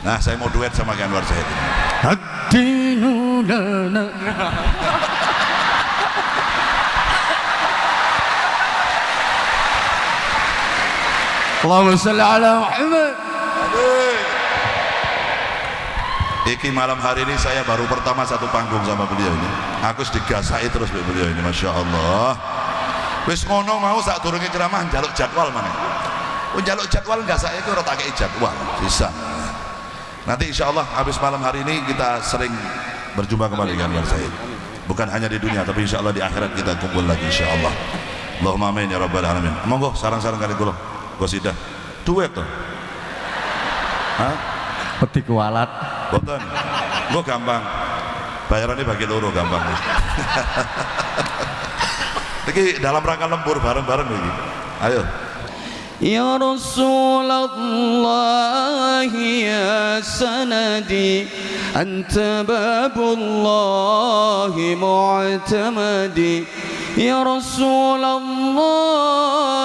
Nah, saya mau duet sama Anwar Zahid. Ad-dinu lana. Allahumma shalli ala Muhammad. Iki malam hari ini saya baru pertama satu panggung sama beliau ini. Aku digasai terus beliau ini, masya Allah. Wis ngono mau saat turunnya ceramah jaluk jadwal mana? Oh jaluk jadwal nggak saya itu rata kayak jadwal bisa. Nanti insya Allah habis malam hari ini kita sering berjumpa kembali dengan Anwar Zahid. Bukan hanya di dunia tapi insya Allah di akhirat kita kumpul lagi insya Allah. Allahumma amin ya rabbal alamin. Monggo sarang-sarang kali kula. Gosidah duet tuh. Hah? Peti kualat. Boten. Gue gampang. Bayarannya bagi loro gampang. Ini dalam rangka lembur bareng-bareng ini. Ayo. Ya Rasulullah ya sanadi anta babullahi mu'tamadi ya Rasulullah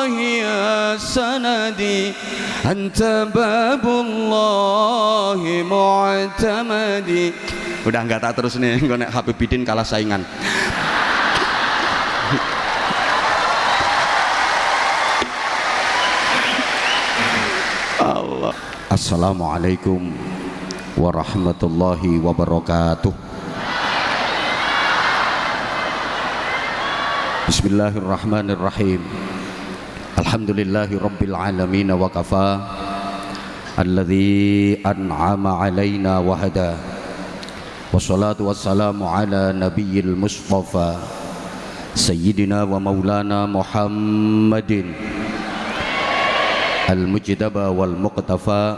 ya sanadi anta babullahi mu'tamadi. Udah enggak tak terus nih, gue nek Habibidin kalah saingan. Allah. Assalamualaikum warahmatullahi wabarakatuh. Bismillahirrahmanirrahim. Alhamdulillahi rabbil alamin wa kafa alladzi an'ama alaina wa hada. Wassalatu wassalamu ala nabiyyil mustafa sayyidina wa maulana Muhammadin al-mujtaba wal muqtafa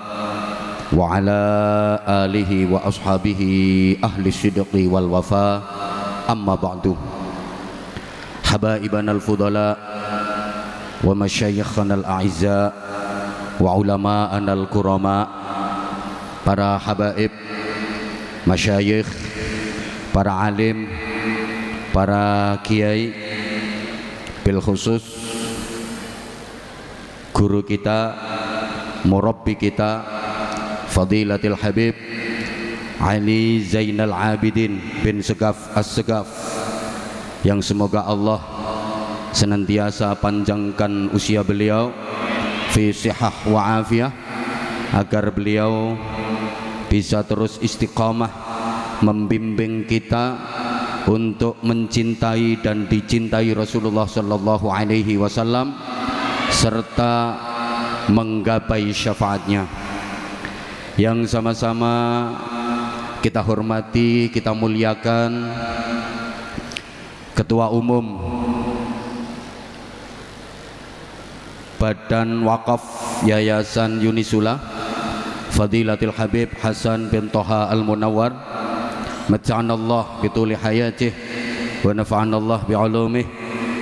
wa ala alihi wa ashabihi ahli sidqi wal wafa. Amma ba'du. Habaibana al-fudala wa masyayikhana al-a'izza wa ulama'ana al-kurama. Para habaib, masyayikh, para alim, para kiai, bil khusus guru kita, murabbi kita, Fadilatul Habib Ali Zainal Abidin bin Segaf As-Segaf, yang semoga Allah senantiasa panjangkan usia beliau fi sihah wa afiyah, agar beliau bisa terus istiqamah membimbing kita untuk mencintai dan dicintai Rasulullah sallallahu alaihi wasallam serta menggapai syafaatnya. Yang sama-sama kita hormati, kita muliakan Ketua Umum Badan Wakaf Yayasan Unisula, Fadilatul Habib Hasan bin Toha Al-Munawwar, mata'anallah bituli hayatih wa nafa'anallah bi'ulumih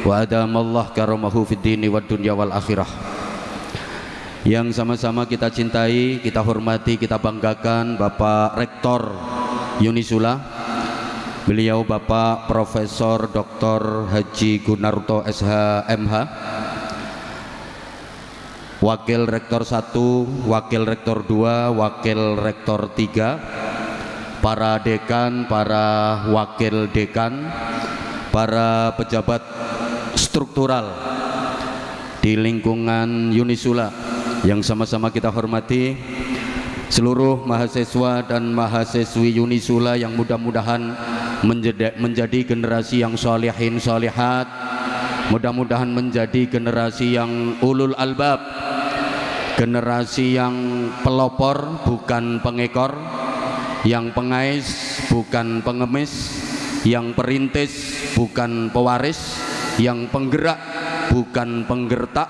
wa adamallah karamahu fid dini wad dunya wal akhirah. Yang sama-sama kita cintai, kita hormati, kita banggakan Bapak Rektor Unisula, beliau Bapak Profesor Dr. Haji Gunarto SH MH, Wakil Rektor 1, Wakil Rektor 2, Wakil Rektor 3, para dekan, para wakil dekan, para pejabat struktural di lingkungan Unisula yang sama-sama kita hormati, seluruh mahasiswa dan mahasiswi Unisula yang mudah-mudahan menjadi generasi yang sholihin sholihat, mudah-mudahan menjadi generasi yang ulul albab, generasi yang pelopor bukan pengekor, yang pengais bukan pengemis, yang perintis bukan pewaris, yang penggerak bukan penggertak,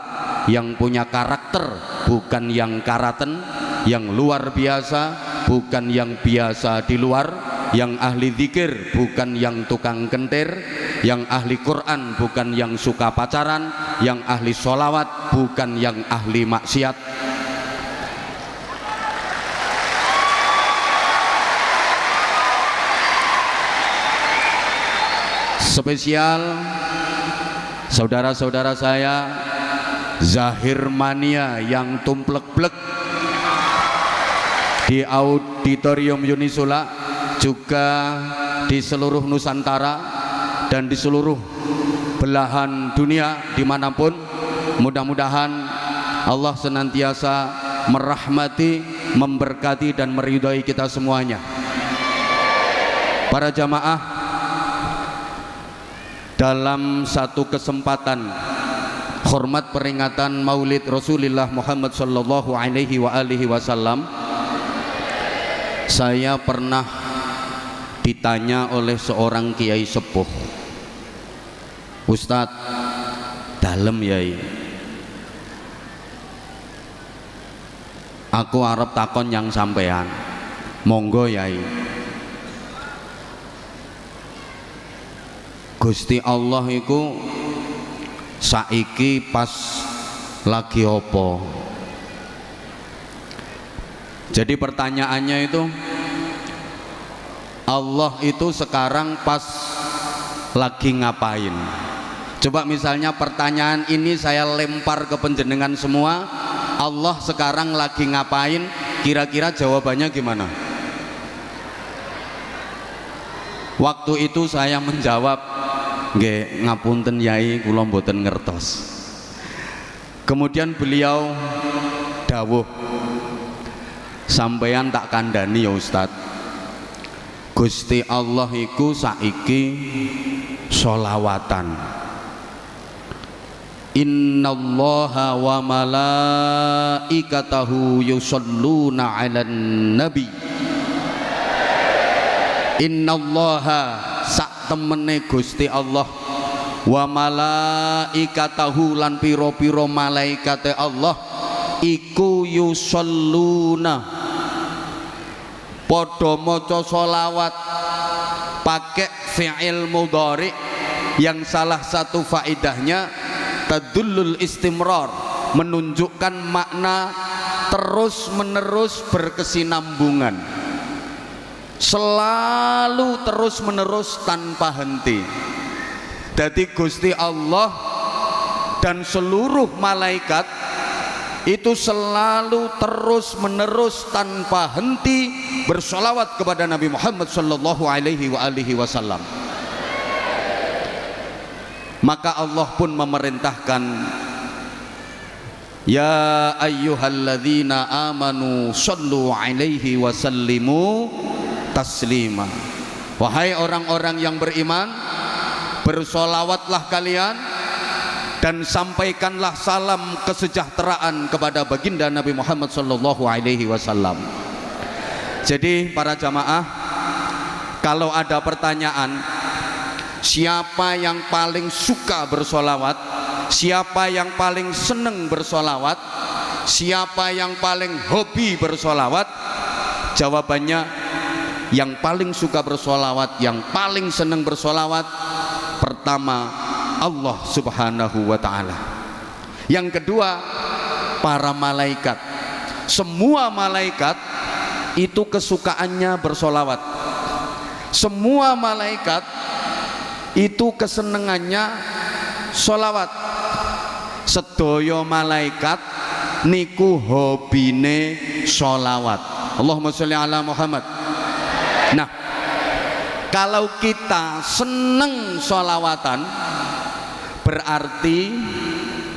yang punya karakter bukan yang karaten, yang luar biasa bukan yang biasa di luar, yang ahli zikir bukan yang tukang kentir, yang ahli Quran bukan yang suka pacaran, yang ahli sholawat bukan yang ahli maksiat. Spesial saudara-saudara saya Zahir Mania yang tumplek-plek di Auditorium Unisula, juga di seluruh Nusantara dan di seluruh belahan dunia dimanapun. Mudah-mudahan Allah senantiasa merahmati, memberkati dan meridhai kita semuanya. Para jamaah, dalam satu kesempatan hormat peringatan Maulid Rasulullah Muhammad sallallahu alaihi wasallam, saya pernah ditanya oleh seorang kiai sepuh, "Ustadz, dalem yai, aku arep takon yang sampean." "Monggo yai." Gusti Allah iku saiki pas lagi opo? Jadi pertanyaannya itu, Allah itu sekarang pas lagi ngapain? Coba misalnya pertanyaan ini saya lempar ke penjenengan semua, Allah sekarang lagi ngapain? Kira-kira jawabannya gimana? Waktu itu saya menjawab, "Nggih, ngapunten yai, kula mboten ngertos." Kemudian beliau dawuh, "Sampeyan tak kandhani ya Ustadz, Gusti Allah iku saiki sholawatan. Innallaha wa malaikatahu yusholluna 'alan nabi. Innallaha sak temene Gusti Allah, wa malaikatahu lan piro-piro malaikate Allah iku yusholluna padha maca sholawat." Pakai fi'il mudhari yang salah satu faidahnya tadullul istimrar, menunjukkan makna terus menerus berkesinambungan, selalu terus menerus tanpa henti. Jadi Gusti Allah dan seluruh malaikat itu selalu terus menerus tanpa henti bersolawat kepada Nabi Muhammad sallallahu alaihi wasallam. Maka Allah pun memerintahkan, "Ya ayyuhalladzina amanu shallu alaihi wasallimu taslima." Wahai orang-orang yang beriman, bersolawatlah kalian dan sampaikanlah salam kesejahteraan kepada baginda Nabi Muhammad sallallahu alaihi wasallam. Jadi para jamaah, kalau ada pertanyaan siapa yang paling suka bersolawat, siapa yang paling seneng bersolawat, siapa yang paling hobi bersolawat, jawabannya yang paling suka bersolawat, yang paling seneng bersolawat, pertama Allah subhanahu wa ta'ala. Yang kedua, para malaikat. Semua malaikat itu kesukaannya bersolawat. Semua malaikat itu kesenengannya solawat. Sedaya malaikat niku hobine solawat. Allahumma sholli ala Muhammad. Nah, kalau kita seneng solawatan, berarti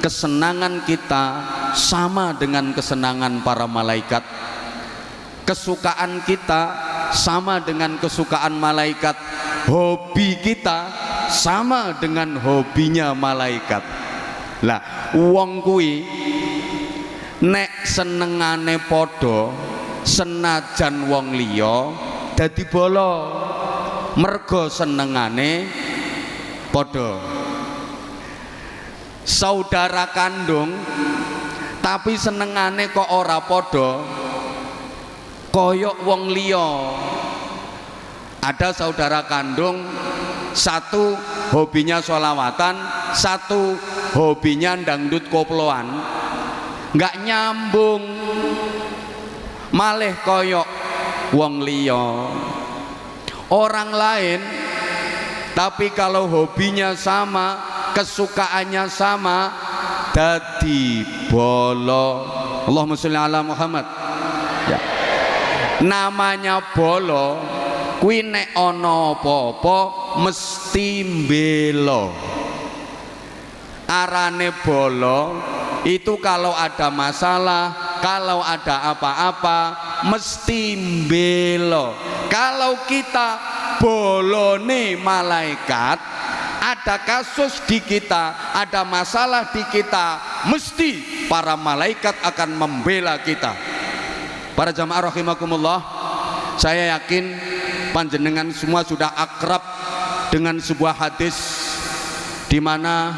kesenangan kita sama dengan kesenangan para malaikat. Kesukaan kita sama dengan kesukaan malaikat. Hobi kita sama dengan hobinya malaikat. Lah, wong kuwi nek senengane padha, senajan wong liya dadi bala, mergo senengane padha. Saudara kandung tapi senengane kok ora padha, koyok wong liya. Ada saudara kandung, satu hobinya sholawatan, satu hobinya dangdut koploan, nggak nyambung, malih koyok wong liya. Orang lain tapi kalau hobinya sama, kesukaannya sama, dadi bolo. Allahumma sholli ala Muhammad. Ya. namanya bolo kuwi nek ana apa-apa mesti mbela. Arane bolo itu kalau ada masalah, kalau ada apa-apa mesti mbela. Kalau kita bolone malaikat, ada kasus di kita, ada masalah di kita, mesti para malaikat akan membela kita. Para jamaah rahimakumullah, saya yakin panjenengan semua sudah akrab dengan sebuah hadis di mana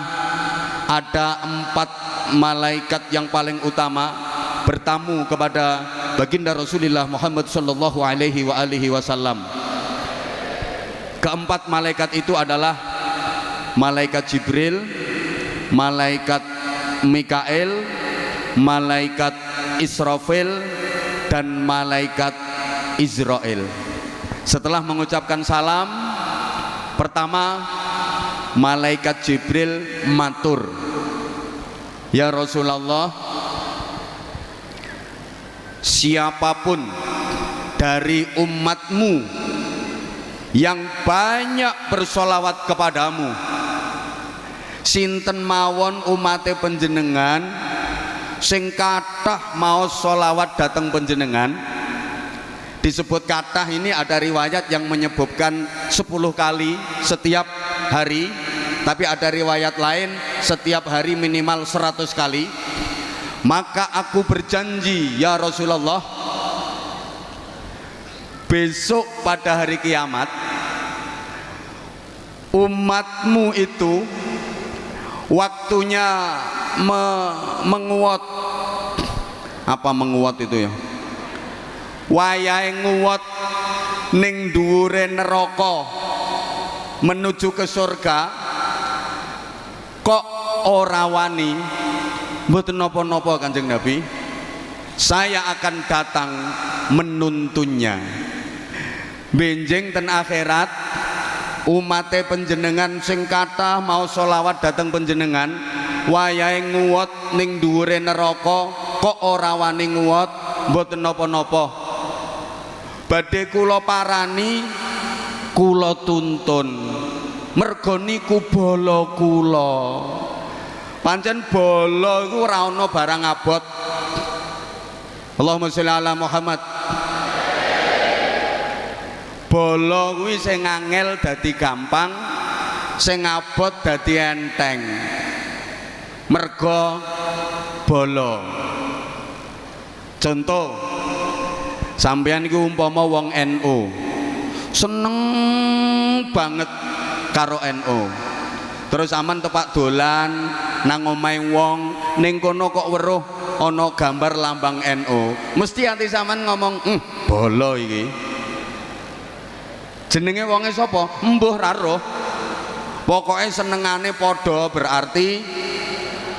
ada 4 malaikat yang paling utama bertamu kepada baginda Rasulullah Muhammad sallallahu alaihi wasallam. Keempat malaikat itu adalah malaikat Jibril, malaikat Mikael, malaikat Israfil, dan malaikat Israel. Setelah mengucapkan salam, pertama malaikat Jibril matur, ya Rasulullah, siapapun dari umatmu yang banyak bersolawat kepadamu, sinten mawon umate panjenengan sing kathah mau solawat datang panjenengan. Disebut kathah ini ada riwayat yang menyebutkan 10 kali setiap hari, tapi ada riwayat lain setiap hari minimal 100 kali. Maka aku berjanji ya Rasulullah, besok pada hari kiamat umatmu itu waktunya menguat. Apa menguat itu ya? Wayahe nguwat ning dhuwure neraka menuju ke surga, kok ora wani. Mboten napa-napa Kanjeng Nabi, saya akan datang menuntunnya. Benjing ten akhirat umate panjenengan sing kathah mau solawat dateng panjenengan, wayahe nguwat ning dhuwure neraka kok ora wani nguwat. Mboten napa-napa, badhe kula parani, kula tuntun, merga niku bala kula. Pancen bala iku ora ana barang abot. Allahumma sholli ala Muhammad. Bala kuwi sing angel dadi gampang, sing abot dadi enteng. Merga bala. Contoh, sampeyan iku umpama wong NU, seneng banget karo NU. Terus aman tepak dolan nang omahe wong, ning kono kok weruh ana gambar lambang NU. Mesti ati sampean ngomong, bala iki. Jenenge wonge sapa? Embuh ra roh. Pokoke senengane padha berarti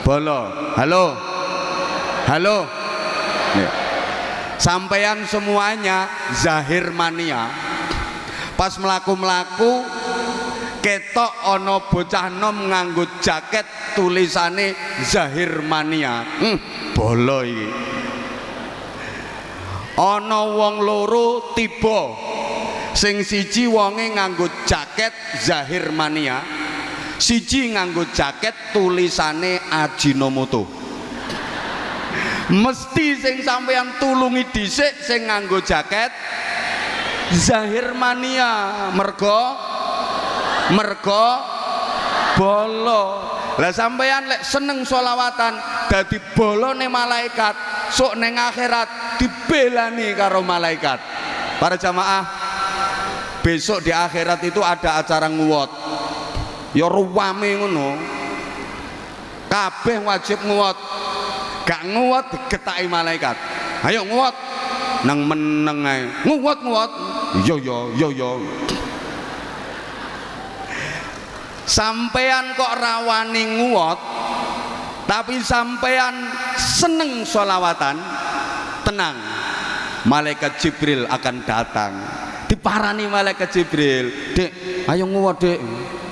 bala. Halo. Halo. Ya. Sampeyan semuanya zahir mania. Pas mlaku-mlaku ketok ana bocah nom nganggo jaket tulisane zahir mania. Bala iki. Ana wong loro tiba, sing siji wonge nganggo jaket zahir mania, siji nganggo jaket tulisane Ajinomoto. Mesti sing sampeyan tulungi dhisik sing nganggo jaket zahir mania, merga bala. Lah sampeyan lek seneng solawatan dadi bolone malaikat, sok ning akhirat dibelani karo malaikat. Para jamaah, besok di akhirat itu ada acara nguwat. Ya ruwame ngono. Kabeh wajib nguwat. Gak nguwat digetaki malaikat. Ayo nguwat. Nang meneng ae. Nguwat. Yo. Sampean kok rawani nguwat, tapi sampean seneng sholawatan, tenang, malaikat Jibril akan datang. Diparani malaikat Jibril, dek, ayo nguwat dek,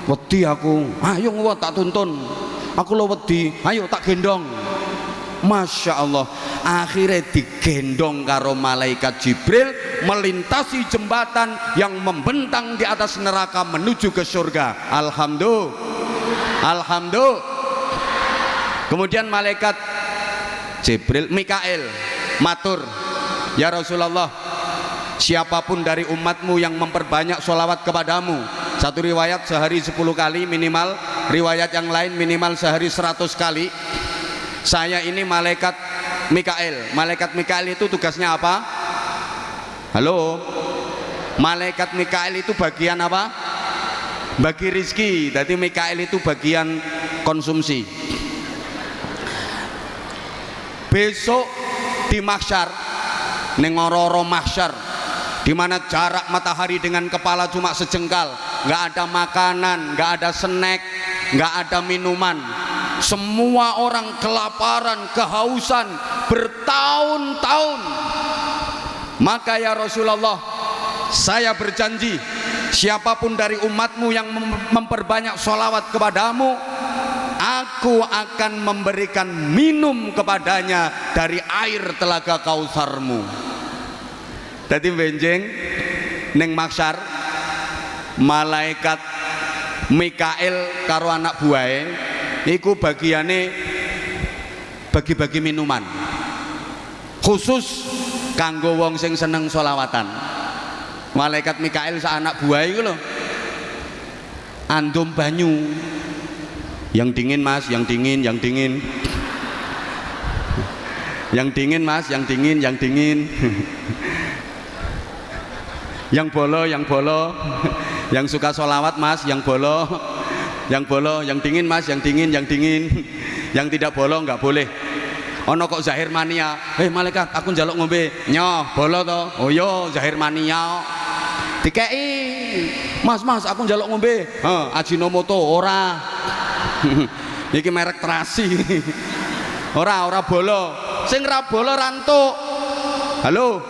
wedi aku, ayo nguwat tak tuntun, aku lo wedi, ayo tak gendong. Masya Allah, akhirnya digendong karo malaikat Jibril melintasi jembatan yang membentang di atas neraka menuju ke surga. Alhamdulillah. Kemudian malaikat Jibril, Mikail matur, ya Rasulullah, siapapun dari umatmu yang memperbanyak sholawat kepadamu, satu riwayat sehari 10 kali minimal, riwayat yang lain minimal sehari 100 kali, saya ini malaikat Mikail. Malaikat Mikail itu tugasnya apa? Halo, malaikat Mikail itu bagian apa? Bagi rizki. Jadi Mikail itu bagian konsumsi. Besok di mahsyar, nengororo mahsyar, di mana jarak matahari dengan kepala cuma sejengkal, nggak ada makanan, nggak ada snack, nggak ada minuman. Semua orang kelaparan, kehausan bertahun-tahun. Maka ya Rasulullah, saya berjanji, siapapun dari umatmu yang memperbanyak sholawat kepadamu, aku akan memberikan minum kepadanya dari air telaga Kautsarmu. Jadi benjeng neng maksar, malaikat Mikail karo anak buahe iku bagiane bagi-bagi minuman khusus kanggo wong sing seneng sholawatan. Malaikat Mikail sa anak buahe iku lho andum banyu yang dingin mas, yang dingin mas, yang dingin yang bolo yang suka sholawat mas, yang bolo, yang dingin mas, yang dingin, yang tidak bolo nggak boleh. Ono kok zahir mania, malaikat aku njaluk ngombe, nyoh bolo to, oh yo zahir mania, dikei, mas aku njaluk ngombe, Ajinomoto ora, iki merek terasi, ora bolo, sing ra bolo rantuk, halo,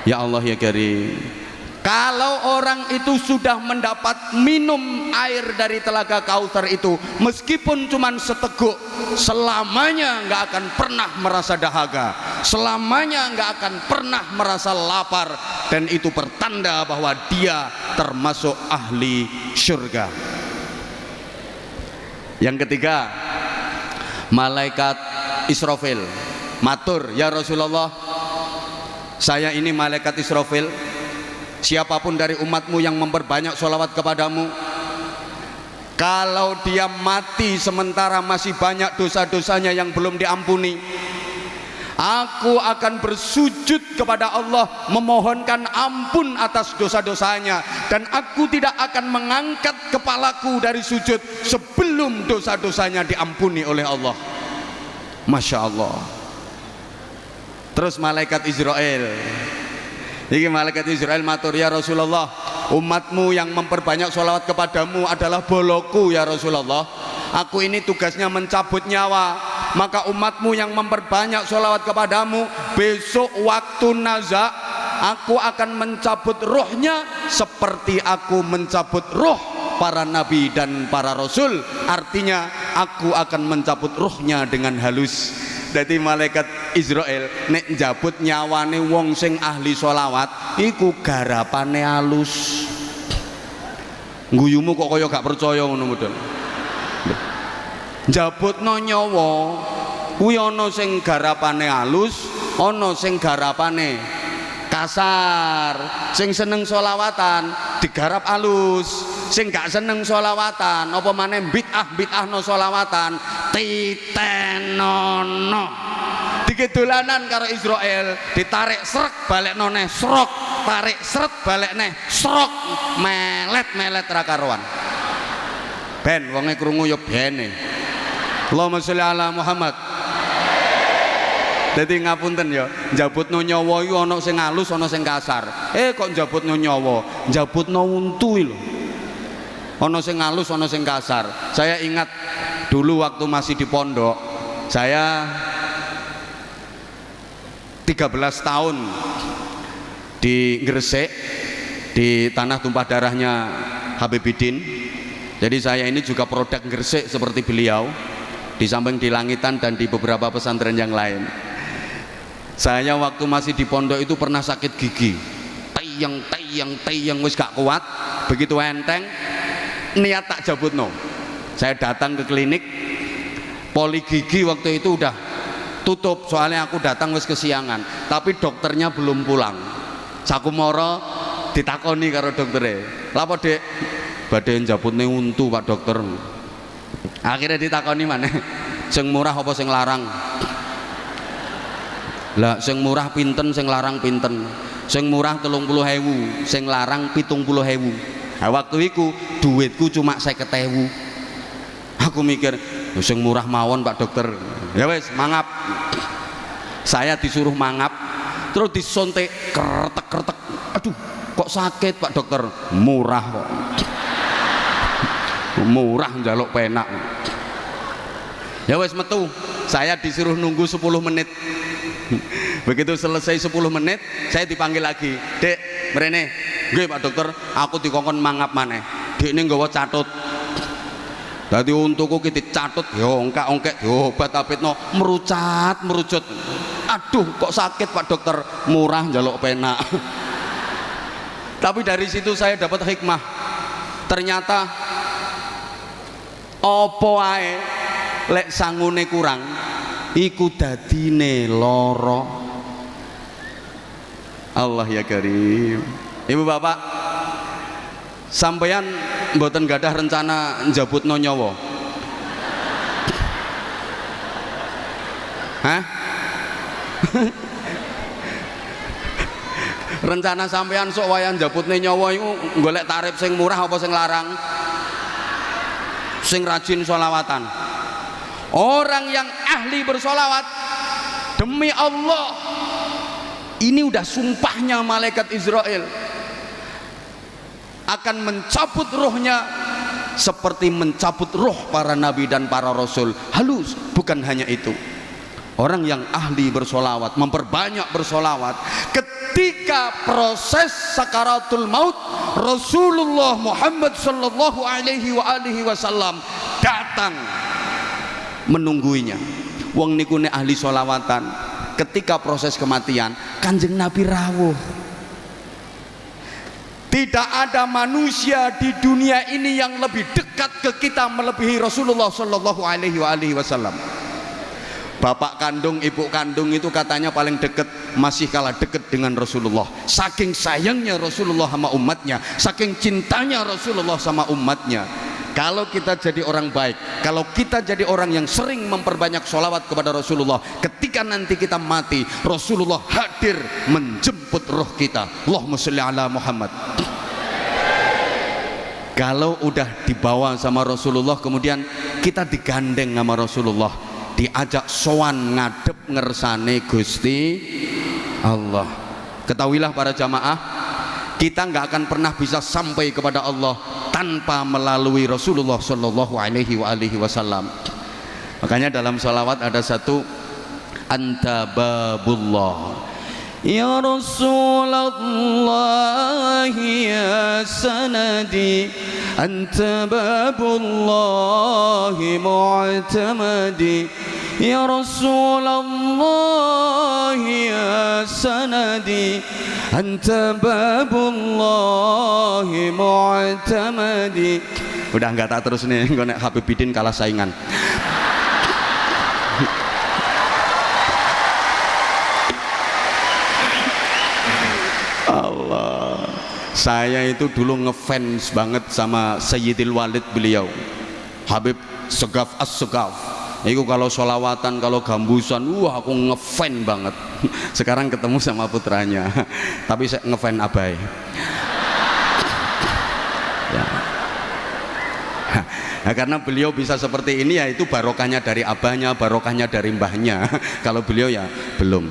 ya Allah ya Karim. Kalau orang itu sudah mendapat minum air dari telaga Kautsar itu, meskipun cuma seteguk, selamanya nggak akan pernah merasa dahaga, selamanya nggak akan pernah merasa lapar, dan itu pertanda bahwa dia termasuk ahli surga. Yang ketiga, malaikat Israfil matur, ya Rasulullah, saya ini malaikat Israfil, siapapun dari umatmu yang memperbanyak sholawat kepadamu, kalau dia mati sementara masih banyak dosa-dosanya yang belum diampuni, aku akan bersujud kepada Allah memohonkan ampun atas dosa-dosanya, dan aku tidak akan mengangkat kepalaku dari sujud sebelum dosa-dosanya diampuni oleh Allah. Masya Allah. Terus malaikat Israel, ini malaikat Israel matur, ya Rasulullah, umatmu yang memperbanyak sholawat kepadamu adalah boloku ya Rasulullah, aku ini tugasnya mencabut nyawa, maka umatmu yang memperbanyak sholawat kepadamu, besok waktu nazak aku akan mencabut ruhnya seperti aku mencabut ruh para nabi dan para rasul. Artinya aku akan mencabut ruhnya dengan halus. Jadi malaikat Israel nek njabut nyawane wong sing ahli sholawat iku garapane halus. Guyumu kok kaya gak percaya ngono model. Njabutno nyawa kuwi ana sing garapane halus, ana sing garapane kasar. Sing seneng sholawatan digarap halus, sing gak seneng sholawatan apa maneh bid'ah no sholawatan titenono. Digedolanan karo Israel, ditarik srek balik noneh srok, tarik sret balik neh srok, melet ra karuan. Ben wonge krungu ya bene. Allahumma sholli ala Muhammad. Dadi ngapunten ya, njabutno nyawa iku ana sing halus ana sing kasar. Kok njabutno nyawa, njabutno untu lho. Ana sing halus ana sing kasar. Saya ingat dulu waktu masih di pondok, saya 13 tahun di Gresik, di tanah tumpah darahnya Habibidin. Jadi saya ini juga produk Gresik seperti beliau. di samping di Langitan dan di beberapa pesantren yang lain. Saya waktu masih di pondok itu pernah sakit gigi, teyang wis gak kuat, begitu enteng niat tak jabutno. Saya datang ke klinik poli gigi, waktu itu udah tutup soalnya aku datang wis kesiangan, tapi dokternya belum pulang. Saku moro ditakoni karo doktere, "Lapa Dek?" "Badhe njabutne untu Pak Dokter." Akhirnya ditakoni maneh, "Sing murah apa sing larang?" Lah sing murah pinten, sing larang pinten? Sing murah 30.000, sing larang 70.000. Nah, waktu itu duitku cuma 50.000. Aku mikir, sing murah mawon Pak Dokter. Ya wes mangap. Saya disuruh mangap, terus disontek kretek. Aduh, kok sakit Pak Dokter? Murah kok. Murah njaluk penak. Ya wes metu. Saya disuruh nunggu 10 menit. Begitu selesai 10 menit, saya dipanggil lagi. "Dek, mrene." "Nggih Pak Dokter, aku dikongkon mangap maneh." Dekne nggawa catut. Dadi untuku ki dicatut, ya ongkek-ongkek diobat-abetno, merucut. Aduh, kok sakit Pak Dokter? Murah njaluk penak. Tapi dari situ saya dapat hikmah. Ternyata apa ae lek sangune kurang iku dadine lara. Allah ya Karim. Ibu bapak, sampeyan mboten gadah rencana njabutno nyawa? Hah? Rencana sampeyan sok wayah njabutne nyawa iku golek tarif sing murah apa sing larang? Sing rajin sholawatan. Orang yang ahli bersolawat, demi Allah, ini udah sumpahnya malaikat Israel, akan mencabut rohnya seperti mencabut roh para nabi dan para rasul. Halus. Bukan hanya itu, orang yang ahli bersolawat, memperbanyak bersolawat, ketika proses sakaratul maut, Rasulullah Muhammad sallallahu alaihi wasallam datang menungguinya. Wong niku nek ahli solawatan, ketika proses kematian Kanjeng Nabi rawuh. Tidak ada manusia di dunia ini yang lebih dekat ke kita melebihi Rasulullah sallallahu alaihi wasallam. Bapak kandung, ibu kandung itu katanya paling dekat, masih kalah dekat dengan Rasulullah. Saking sayangnya Rasulullah sama umatnya, saking cintanya Rasulullah sama umatnya. Kalau kita jadi orang baik, kalau kita jadi orang yang sering memperbanyak sholawat kepada Rasulullah, ketika nanti kita mati, Rasulullah hadir menjemput roh kita. Allahumma sholli ala Muhammad. Kalau udah dibawa sama Rasulullah, kemudian kita digandeng sama Rasulullah, diajak sowan ngadep ngersane Gusti Allah. Ketahuilah para jamaah, kita nggak akan pernah bisa sampai kepada Allah tanpa melalui Rasulullah Shallallahu Alaihi Wasallam. Makanya dalam salawat ada satu, anta babullah ya Rasulullah ya sanadi, anta babullah mu'tamadi, ya Rasulullah ya sanadi, anta babullah mu'tamadi. Udah nggak tak terus nih, nek Habibidin kalah saingan. Allah, saya itu dulu ngefans banget sama Sayyidil Walid beliau, Habib Segaf As-Segaf. Itu kalau sholawatan, kalau gambusan, wah aku ngefans banget. Sekarang ketemu sama putranya, tapi saya ngefans abai. Ya. Nah, karena beliau bisa seperti ini, ya itu barokahnya dari abahnya, barokahnya dari mbahnya. Kalau beliau ya belum.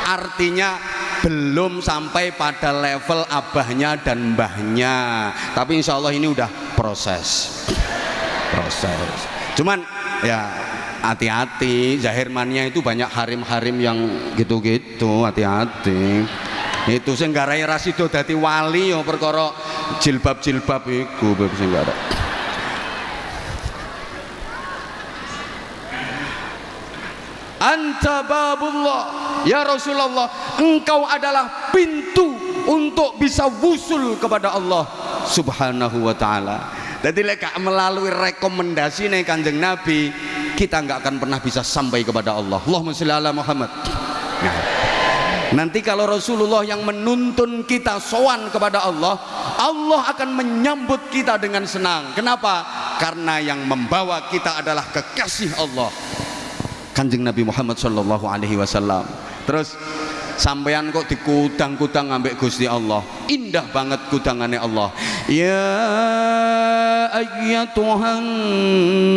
Artinya belum sampai pada level abahnya dan mbahnya, tapi insya Allah ini udah proses. Cuman ya hati-hati, zahir mania itu banyak harim-harim yang gitu-gitu, hati-hati. Itu sing garai rasido dadi wali ya perkara jilbab-jilbab iku sing gara. anta babullah, ya Rasulullah, engkau adalah pintu untuk bisa wusul kepada Allah subhanahu wa ta'ala. Jadi lek melalui rekomendasi nih Kanjeng Nabi, kita nggak akan pernah bisa sampai kepada Allah. Allahumma sholli ala Muhammad. Nah, nanti kalau Rasulullah yang menuntun kita sowan kepada Allah, Allah akan menyambut kita dengan senang. Kenapa? Karena yang membawa kita adalah kekasih Allah, Kanjeng Nabi Muhammad sallallahu alaihi wasallam. Terus sampean kok dikudang-kudang ambek Gusti Allah, indah banget kudangannya Allah. Ya ayyatuhan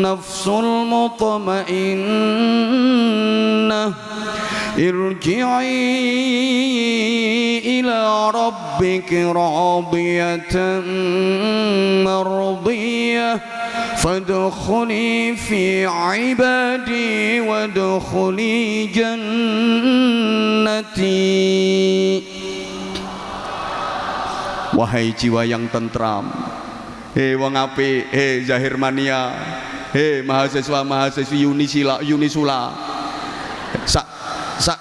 nafsul mutmainnah, irji'i ila rabbiki radiyatan mardiyah, fadkhuli fi ibadi wadkhuli jannati. Wahai jiwa yang tentram, hei wong apik, hei Zahir Mania, hei mahasiswa-mahasiswi Unisula, sak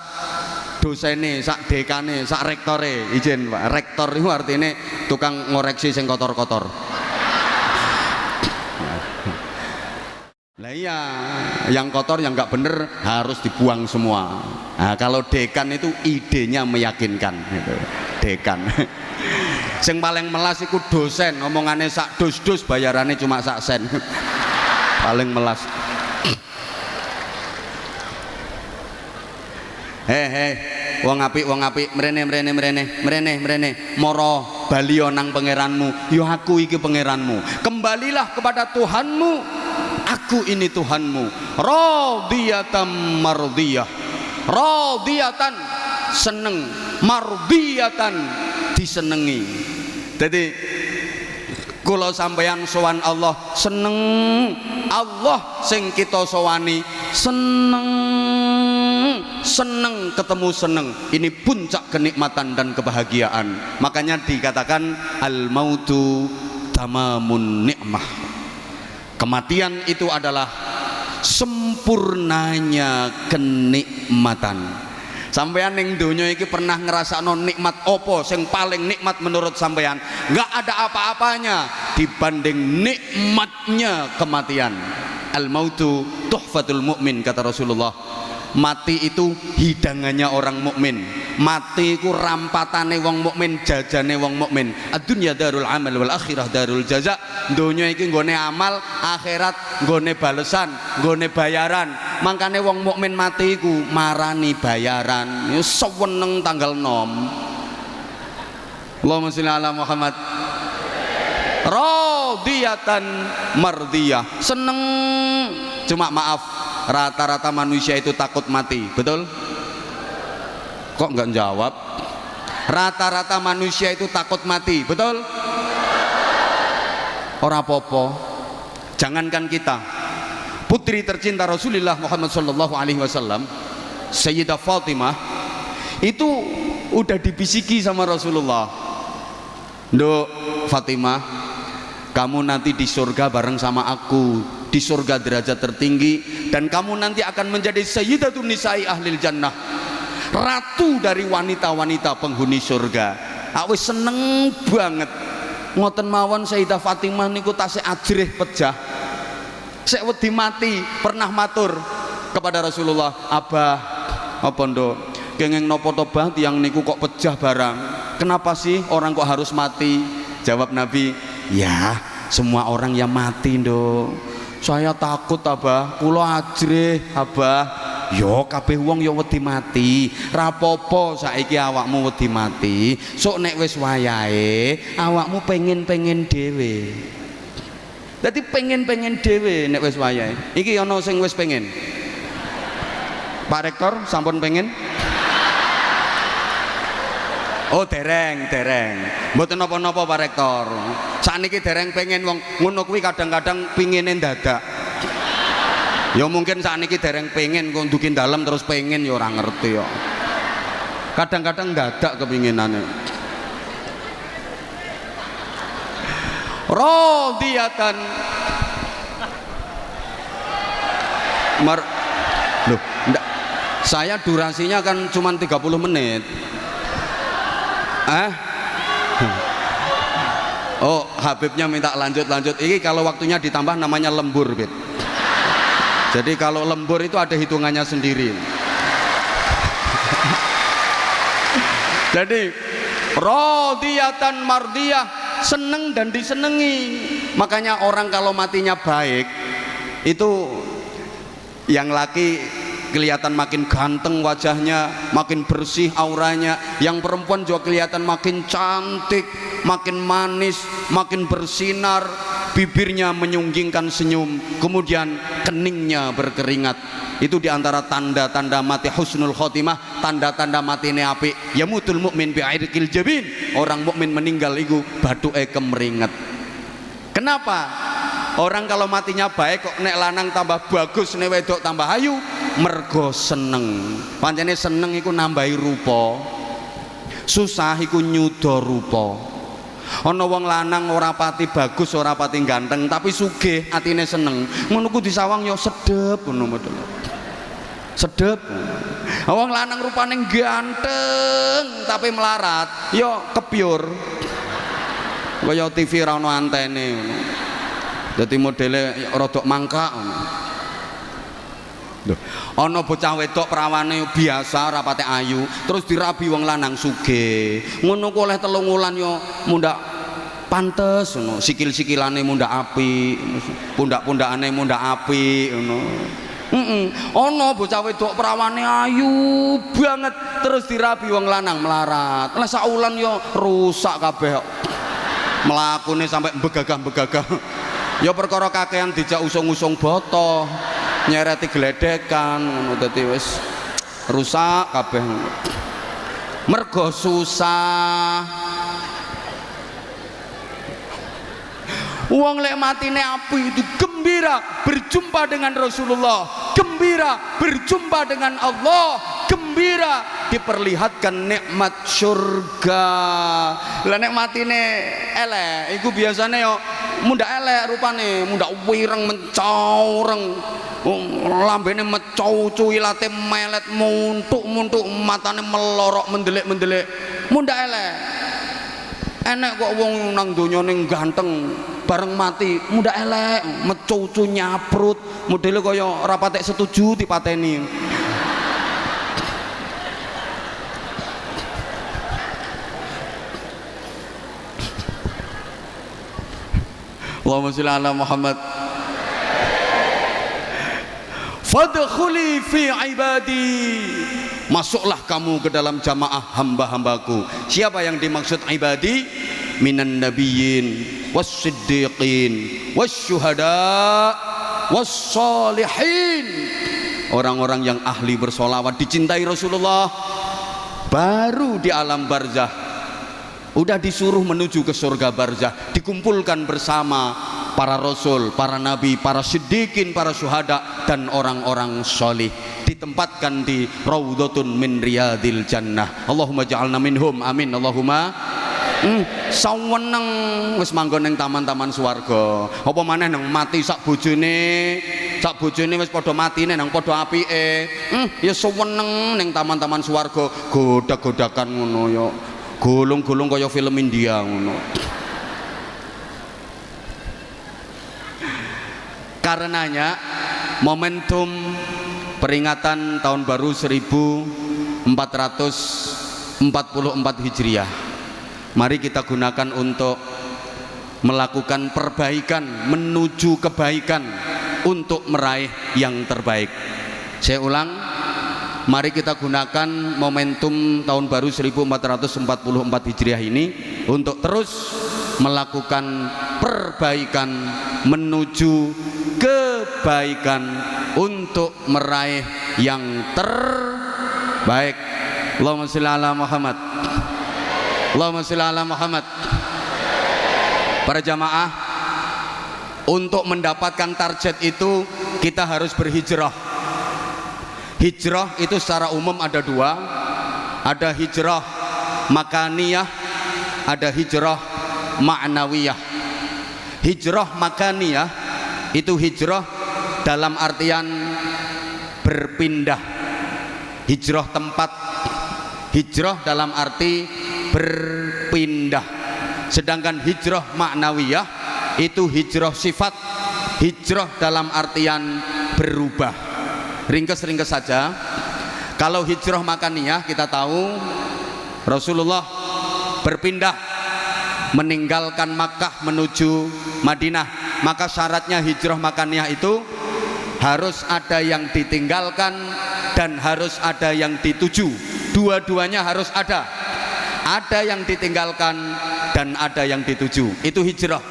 dosene, sak dekane, sak rektore, izin Pak, rektor itu artinya tukang ngoreksi sing kotor-kotor. Lah iya, yang kotor yang nggak bener harus dibuang semua. Nah, kalau dekan itu idenya meyakinkan, gitu. Dekan. Sing paling melas iku dosen, omongannya sak dus-dus, bayarannya cuma sak sen. Paling melas. Wong apik, mrene, moro balio nang pangeranmu. Yo aku iki pangeranmu. Kembalilah kepada Tuhanmu. Aku ini Tuhanmu. Radiyatan mardiyah. Radiyatan seneng, mardiyatan disenengi. Jadi kula sampeyan sowan Allah seneng, Allah sing kita sowani seneng ketemu seneng. Ini puncak kenikmatan dan kebahagiaan. Makanya dikatakan al mautu tamamun ni'mah. Kematian itu adalah sempurnanya kenikmatan. Sampeyan ning donya iki pernah ngrasakno nikmat opo sing paling nikmat menurut sampeyan? Enggak ada apa-apanya dibanding nikmatnya kematian. Al mautu tuhfatul mukmin, kata Rasulullah. Mati itu hidangannya orang mukmin. Mati itu rampatane wong mukmin, jajane wong mukmin. Ad-dunya darul amal wal akhirah darul jaza. Donya iki nggone amal, akhirat nggone balesan, nggone bayaran. Makane wong mukmin mati iku marani bayaran. Ya seweneng tanggal 6. Allahumma sholli ala Muhammad. Radiyatan mardiyah. Seneng. Cuma maaf, rata-rata manusia itu takut mati, betul? Kok nggak jawab? Rata-rata manusia itu takut mati, betul? Ora popo. Jangankan kita, putri tercinta Rasulullah Muhammad sallallahu alaihi wasallam, Sayyidah Fatimah, itu udah dibisiki sama Rasulullah. Nduk Fatimah, kamu nanti di surga bareng sama aku. Di surga derajat tertinggi, dan kamu nanti akan menjadi sayyidatun nisa'i ahlil jannah, ratu dari wanita-wanita penghuni surga. Aku seneng banget ngoten mawon. Sayyidah Fatimah niku tasih ajrih pejah. Sek wedi mati pernah matur kepada Rasulullah, Abah apa nduk kenging napa to Bah tiyang niku kok pejah barang, kenapa sih orang kok harus mati? Jawab Nabi, ya semua orang yang mati nduk. Saya takut Abah, kula ajrih Abah. Yo kabeh wong yo wedi mati. Rapopo saiki awakmu wedi mati. Sok nek wis wayahe awakmu pengen-pengen dhewe. Dadi pengen-pengen dhewe nek wis wayahe. Iki ana sing wis pengen. Pak Rektor sampun pengen? Oh dereng. Mboten napa-napa Pak Rektor. Sakniki dereng pengen wong ngono kuwi kadang-kadang pingine dadak. Ya mungkin sakniki dereng pengen kok ndukin dalem terus pengen ya ora ngerti ya. Kadang-kadang dadak kepinginane. Radiyatan loh, Saya durasinya kan cuma 30 menit. Oh, Habibnya minta lanjut. Ini kalau waktunya ditambah namanya lembur, Bib. Jadi kalau lembur itu ada hitungannya sendiri. Jadi radiyatan mardiyah, seneng dan disenengi. Makanya orang kalau matinya baik itu yang laki kelihatan makin ganteng wajahnya, makin bersih auranya, yang perempuan juga kelihatan makin cantik, makin manis, makin bersinar, bibirnya menyunggingkan senyum, kemudian keningnya berkeringat. Itu diantara tanda-tanda mati husnul khotimah, tanda-tanda mati ini apik. Yamutul mukmin bi'irqil jabin, orang mukmin meninggal itu bathuke kemeringet. Kenapa? Orang kalau matinya baik kok nek lanang tambah bagus, nek wedok tambah ayu, mergo seneng. Pancene seneng iku nambahi rupa, susah iku nyuda rupa. Ana wong lanang ora pati bagus, ora pati ganteng, tapi sugih atine seneng, ngono ku disawang yo sedep ngono model. Sedep. Wong lanang rupane ganteng tapi melarat, yo kebyur. Kaya TV ra ono antene ngono. Dadi modele rodok mangkak ngono. Ana bocah wedok prawane biasa rapate ayu, terus dirabi wong lanang sugih. Ngono ku oleh 3 wulan yo mundak pantes ngono, sikil-sikilane mundak apik, pundak-pundakane mundak apik ngono. Ana bocah wedok prawane ayu banget, terus dirabi wong lanang melarat. Lah sak wulan yo rusak kabeh. Mlakune sampai begagah-begagah. Ya perkara kakean dijak usung-usung boto, nyereti gledekan ngono, dadi wis rusak kabeh. Mergo susah. Wong lek matine api itu gembira berjumpa dengan Rasulullah, gembira berjumpa dengan Allah, gembira diperlihatkan nikmat surga. Lah nek matine elek iku biasane yo mundak elek rupane, mundak wireng mencoreng, lambene mecocu, ilate melet, muntuk-muntuk, matane melorok mendelik-mendelik, mundak elek. Enek kok wong nang donya ning ganteng bareng mati mundak elek, mecocu nyaprut, modele kaya ora patek setuju dipateni. Allahumma sholli ala Muhammad. Fadkhuli fi ibadi, masuklah kamu ke dalam jamaah hamba-hambaku. Siapa yang dimaksud ibadi? Minan nabiyyin was-siddiqin was-syuhada was-shalihin. Orang-orang yang ahli bersolawat, dicintai Rasulullah, baru di alam barzah udah disuruh menuju ke surga barzah, dikumpulkan bersama para rasul, para nabi, para siddiqin, para syuhada, dan orang-orang solih, ditempatkan di raudhatun min riyadil jannah. Allahumma ja'alna minhum, amin. Allahumma saweneng wis manggon ning taman-taman swarga. Apa maneh nang mati sak bojone wis padha matine nang padha apike. Ya saweneng ning taman-taman swarga, godak-godakan ngono ya. Gulung-gulung kaya film India ngono. Karenanya momentum peringatan tahun baru 1444 Hijriah, mari kita gunakan untuk melakukan perbaikan menuju kebaikan, untuk meraih yang terbaik. Saya ulang, mari kita gunakan momentum tahun baru 1444 Hijriah ini untuk terus melakukan perbaikan menuju kebaikan, untuk meraih yang terbaik. Allahumma sholli ala Muhammad. Allahumma sholli ala Muhammad. Para jamaah, untuk mendapatkan target itu kita harus berhijrah. Hijrah itu secara umum ada dua, ada hijrah makaniyah, ada hijrah ma'nawiyah. Hijrah makaniyah itu hijrah dalam artian berpindah, hijrah tempat, hijrah dalam arti berpindah. Sedangkan hijrah maknawiyah itu hijrah sifat, hijrah dalam artian berubah. Ringkes-ringkes saja. Kalau hijrah makaniyah kita tahu Rasulullah berpindah meninggalkan Makkah menuju Madinah, maka syaratnya hijrah makaniyah itu harus ada yang ditinggalkan dan harus ada yang dituju. Dua-duanya harus ada yang ditinggalkan dan ada yang dituju. Itu hijrah.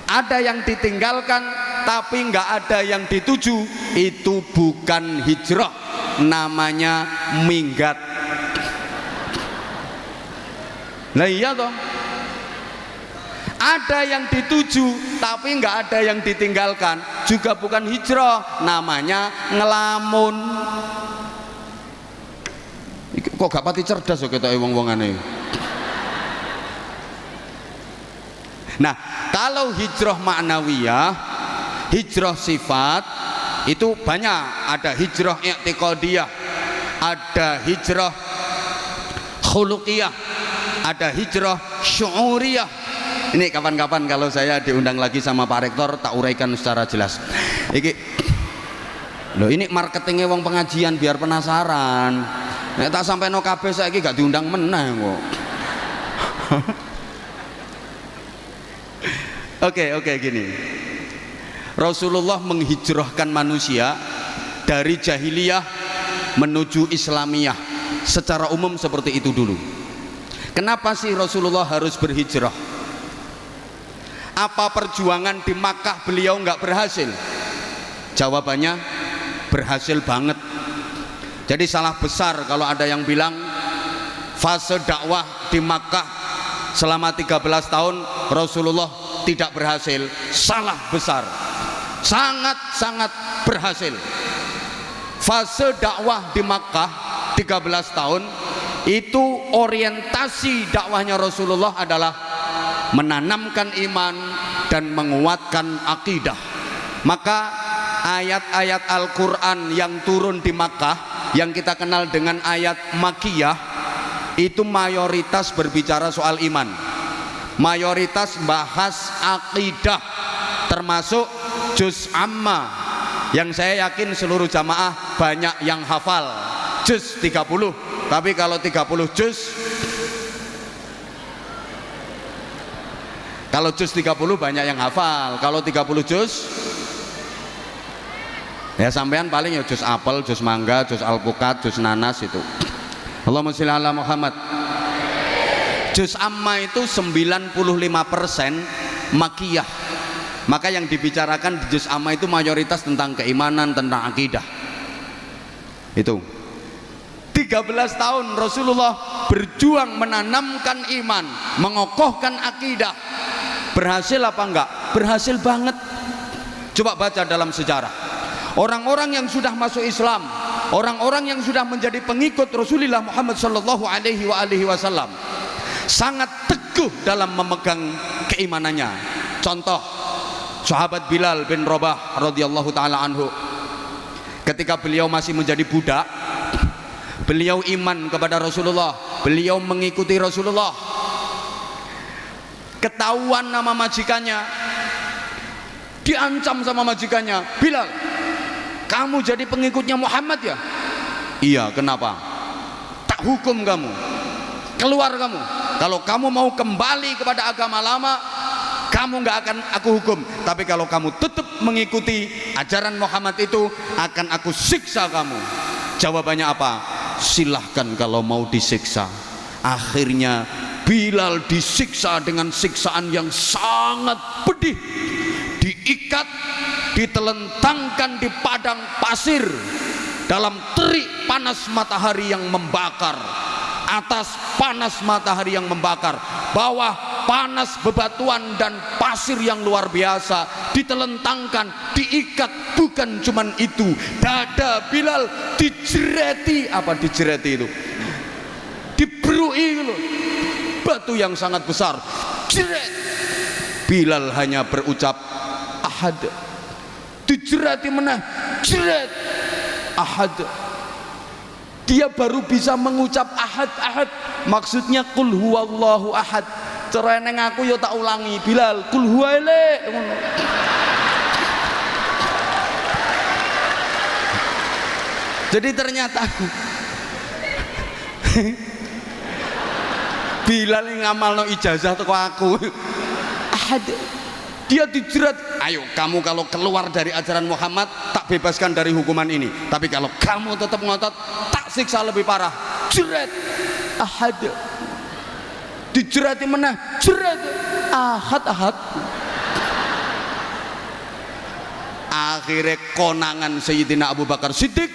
Ada yang ditinggalkan tapi nggak ada yang dituju, itu bukan hijrah, namanya minggat. Nah iya toh, ada yang dituju tapi nggak ada yang ditinggalkan, juga bukan hijrah, namanya ngelamun. Kok gak pati cerdas kok kita wong-wongane. Nah, kalau hijrah maknawiyah, hijrah sifat itu banyak. Ada hijrah i'tiqadiyah, ada hijrah khuluqiyah, ada hijrah syu'uriyah. Ini kapan-kapan kalau saya diundang lagi sama Pak Rektor tak uraikan secara jelas. Ini marketingnya wong pengajian biar penasaran. Nek tak sampai no kabeh saiki gak diundang meneh kok. Oke, gini. Rasulullah menghijrahkan manusia dari jahiliyah menuju Islamiyah. Secara umum seperti itu dulu. Kenapa sih Rasulullah harus berhijrah? Apa perjuangan di Makkah beliau nggak berhasil? Jawabannya berhasil banget. Jadi salah besar kalau ada yang bilang fase dakwah di Makkah selama 13 tahun Rasulullah tidak berhasil. Salah besar. Sangat-sangat berhasil. Fase dakwah di Makkah 13 tahun itu orientasi dakwahnya Rasulullah adalah menanamkan iman dan menguatkan akidah. Maka ayat-ayat Al-Quran yang turun di Makkah yang kita kenal dengan ayat Makkiyah itu mayoritas berbicara soal iman, mayoritas bahas akidah, termasuk juz amma yang saya yakin seluruh jamaah banyak yang hafal, juz 30. Tapi kalau 30 juz, kalau juz 30 banyak yang hafal. Kalau 30 juz ya sampean paling ya juz apel, juz mangga, juz alpukat, juz nanas itu. Allahumma sholli ala Muhammad. Juz amma itu 95% makiyah. Maka yang dibicarakan di juz amma itu mayoritas tentang keimanan, tentang akidah. Itu 13 tahun Rasulullah berjuang menanamkan iman, mengokohkan akidah. Berhasil apa enggak? Berhasil banget. Coba baca dalam sejarah. Orang-orang yang sudah masuk Islam, orang-orang yang sudah menjadi pengikut Rasulullah Muhammad sallallahu alaihi wasallam sangat teguh dalam memegang keimanannya. Contoh, sahabat Bilal bin Rabah radhiyallahu taala anhu. Ketika beliau masih menjadi budak, beliau iman kepada Rasulullah, beliau mengikuti Rasulullah. Ketahuan nama majikannya, diancam sama majikannya, Bilal, kamu jadi pengikutnya Muhammad ya? Iya, kenapa? Tak hukum kamu, keluar kamu. Kalau kamu mau kembali kepada agama lama, kamu nggak akan aku hukum. Tapi kalau kamu tetap mengikuti ajaran Muhammad itu, akan aku siksa kamu. Jawabannya apa? Silahkan kalau mau disiksa. Akhirnya Bilal disiksa dengan siksaan yang sangat pedih. Diikat, ditelentangkan di padang pasir dalam terik panas matahari yang membakar, atas panas matahari yang membakar, bawah panas bebatuan dan pasir yang luar biasa, ditelentangkan, diikat. Bukan cuman itu, dada Bilal dijereti. Apa dijereti itu? Diberui loh, batu yang sangat besar, jeret. Bilal hanya berucap ahad. Dijerati menah, jeret, ahad. Dia baru bisa mengucap ahad, ahad maksudnya kul huwallahu ahad. Cara neng aku yo tak ulangi, Bilal kul huwaile. Jadi ternyata Bilal yang ngamalno ijazah teko aku. Ahad. Dia dijerat, ayo kamu kalau keluar dari ajaran Muhammad tak bebaskan dari hukuman ini, tapi kalau kamu tetap ngotot tak siksa lebih parah. Jerat ahad, dijerati menah, jerat ahad, ahad. Akhirnya konangan Sayyidina Abu Bakar Siddiq,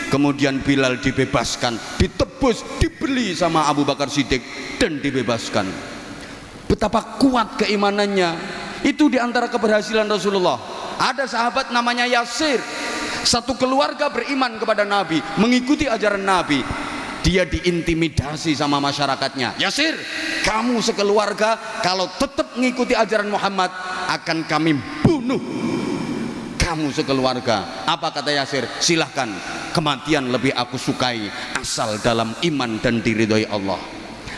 kemudian Bilal dibebaskan, ditebus, dibeli sama Abu Bakar Siddiq dan dibebaskan. Betapa kuat keimanannya. Itu diantara keberhasilan Rasulullah. Ada sahabat namanya Yasir, satu keluarga beriman kepada Nabi, mengikuti ajaran Nabi. Dia diintimidasi sama masyarakatnya. Yasir, kamu sekeluarga kalau tetap mengikuti ajaran Muhammad akan kami bunuh kamu sekeluarga. Apa kata Yasir? Silahkan, kematian lebih aku sukai asal dalam iman dan diridhoi Allah.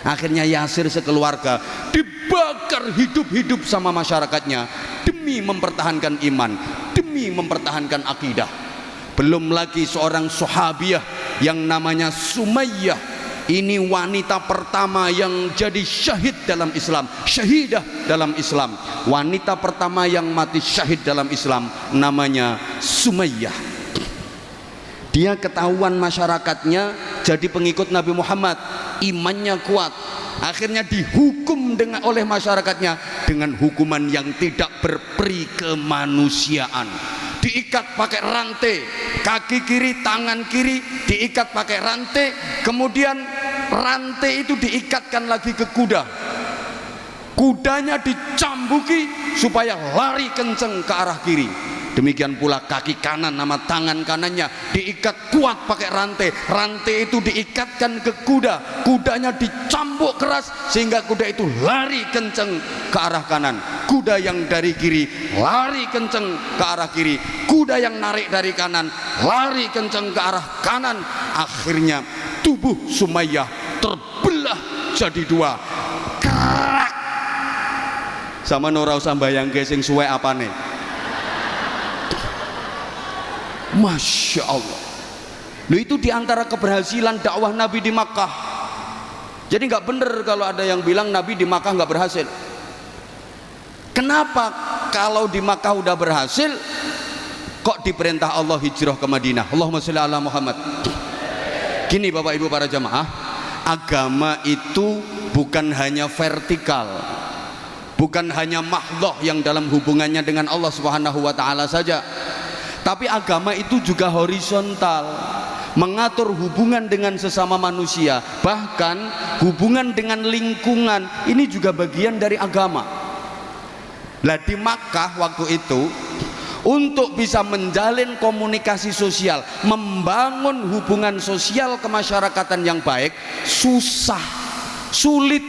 Akhirnya Yasir sekeluarga dibakar hidup-hidup sama masyarakatnya demi mempertahankan iman, demi mempertahankan akidah. Belum lagi seorang sahabiah yang namanya Sumayyah. Ini wanita pertama yang jadi syahid dalam Islam, syahidah dalam Islam. Wanita pertama yang mati syahid dalam Islam namanya Sumayyah. Dia ketahuan masyarakatnya jadi pengikut Nabi Muhammad, imannya kuat. Akhirnya dihukum oleh masyarakatnya dengan hukuman yang tidak berperi kemanusiaan. Diikat pakai rantai, kaki kiri, tangan kiri diikat pakai rantai, kemudian rantai itu diikatkan lagi ke kuda. Kudanya dicambuki supaya lari kenceng ke arah kiri. Demikian pula kaki kanan sama tangan kanannya diikat kuat pakai rantai. Rantai itu diikatkan ke kuda. Kudanya dicambuk keras sehingga kuda itu lari kenceng ke arah kanan. Kuda yang dari kiri lari kenceng ke arah kiri. Kuda yang narik dari kanan lari kenceng ke arah kanan. Akhirnya tubuh Sumayyah terbelah jadi dua. Kerak. Sama ora usah bayangke sing suwe apane. Masya Allah. Loh, itu diantara keberhasilan dakwah Nabi di Makkah. Jadi nggak bener kalau ada yang bilang Nabi di Makkah nggak berhasil. Kenapa kalau di Makkah udah berhasil kok diperintah Allah hijrah ke Madinah? Allahumma sholli ala Muhammad. Gini Bapak Ibu para jamaah, agama itu bukan hanya vertikal, bukan hanya mahdhah yang dalam hubungannya dengan Allah Subhanahu wa taala saja. Tapi agama itu juga horizontal, mengatur hubungan dengan sesama manusia, bahkan hubungan dengan lingkungan. Ini juga bagian dari agama. Lah di Makkah waktu itu, untuk bisa menjalin komunikasi sosial, membangun hubungan sosial kemasyarakatan yang baik, susah, sulit,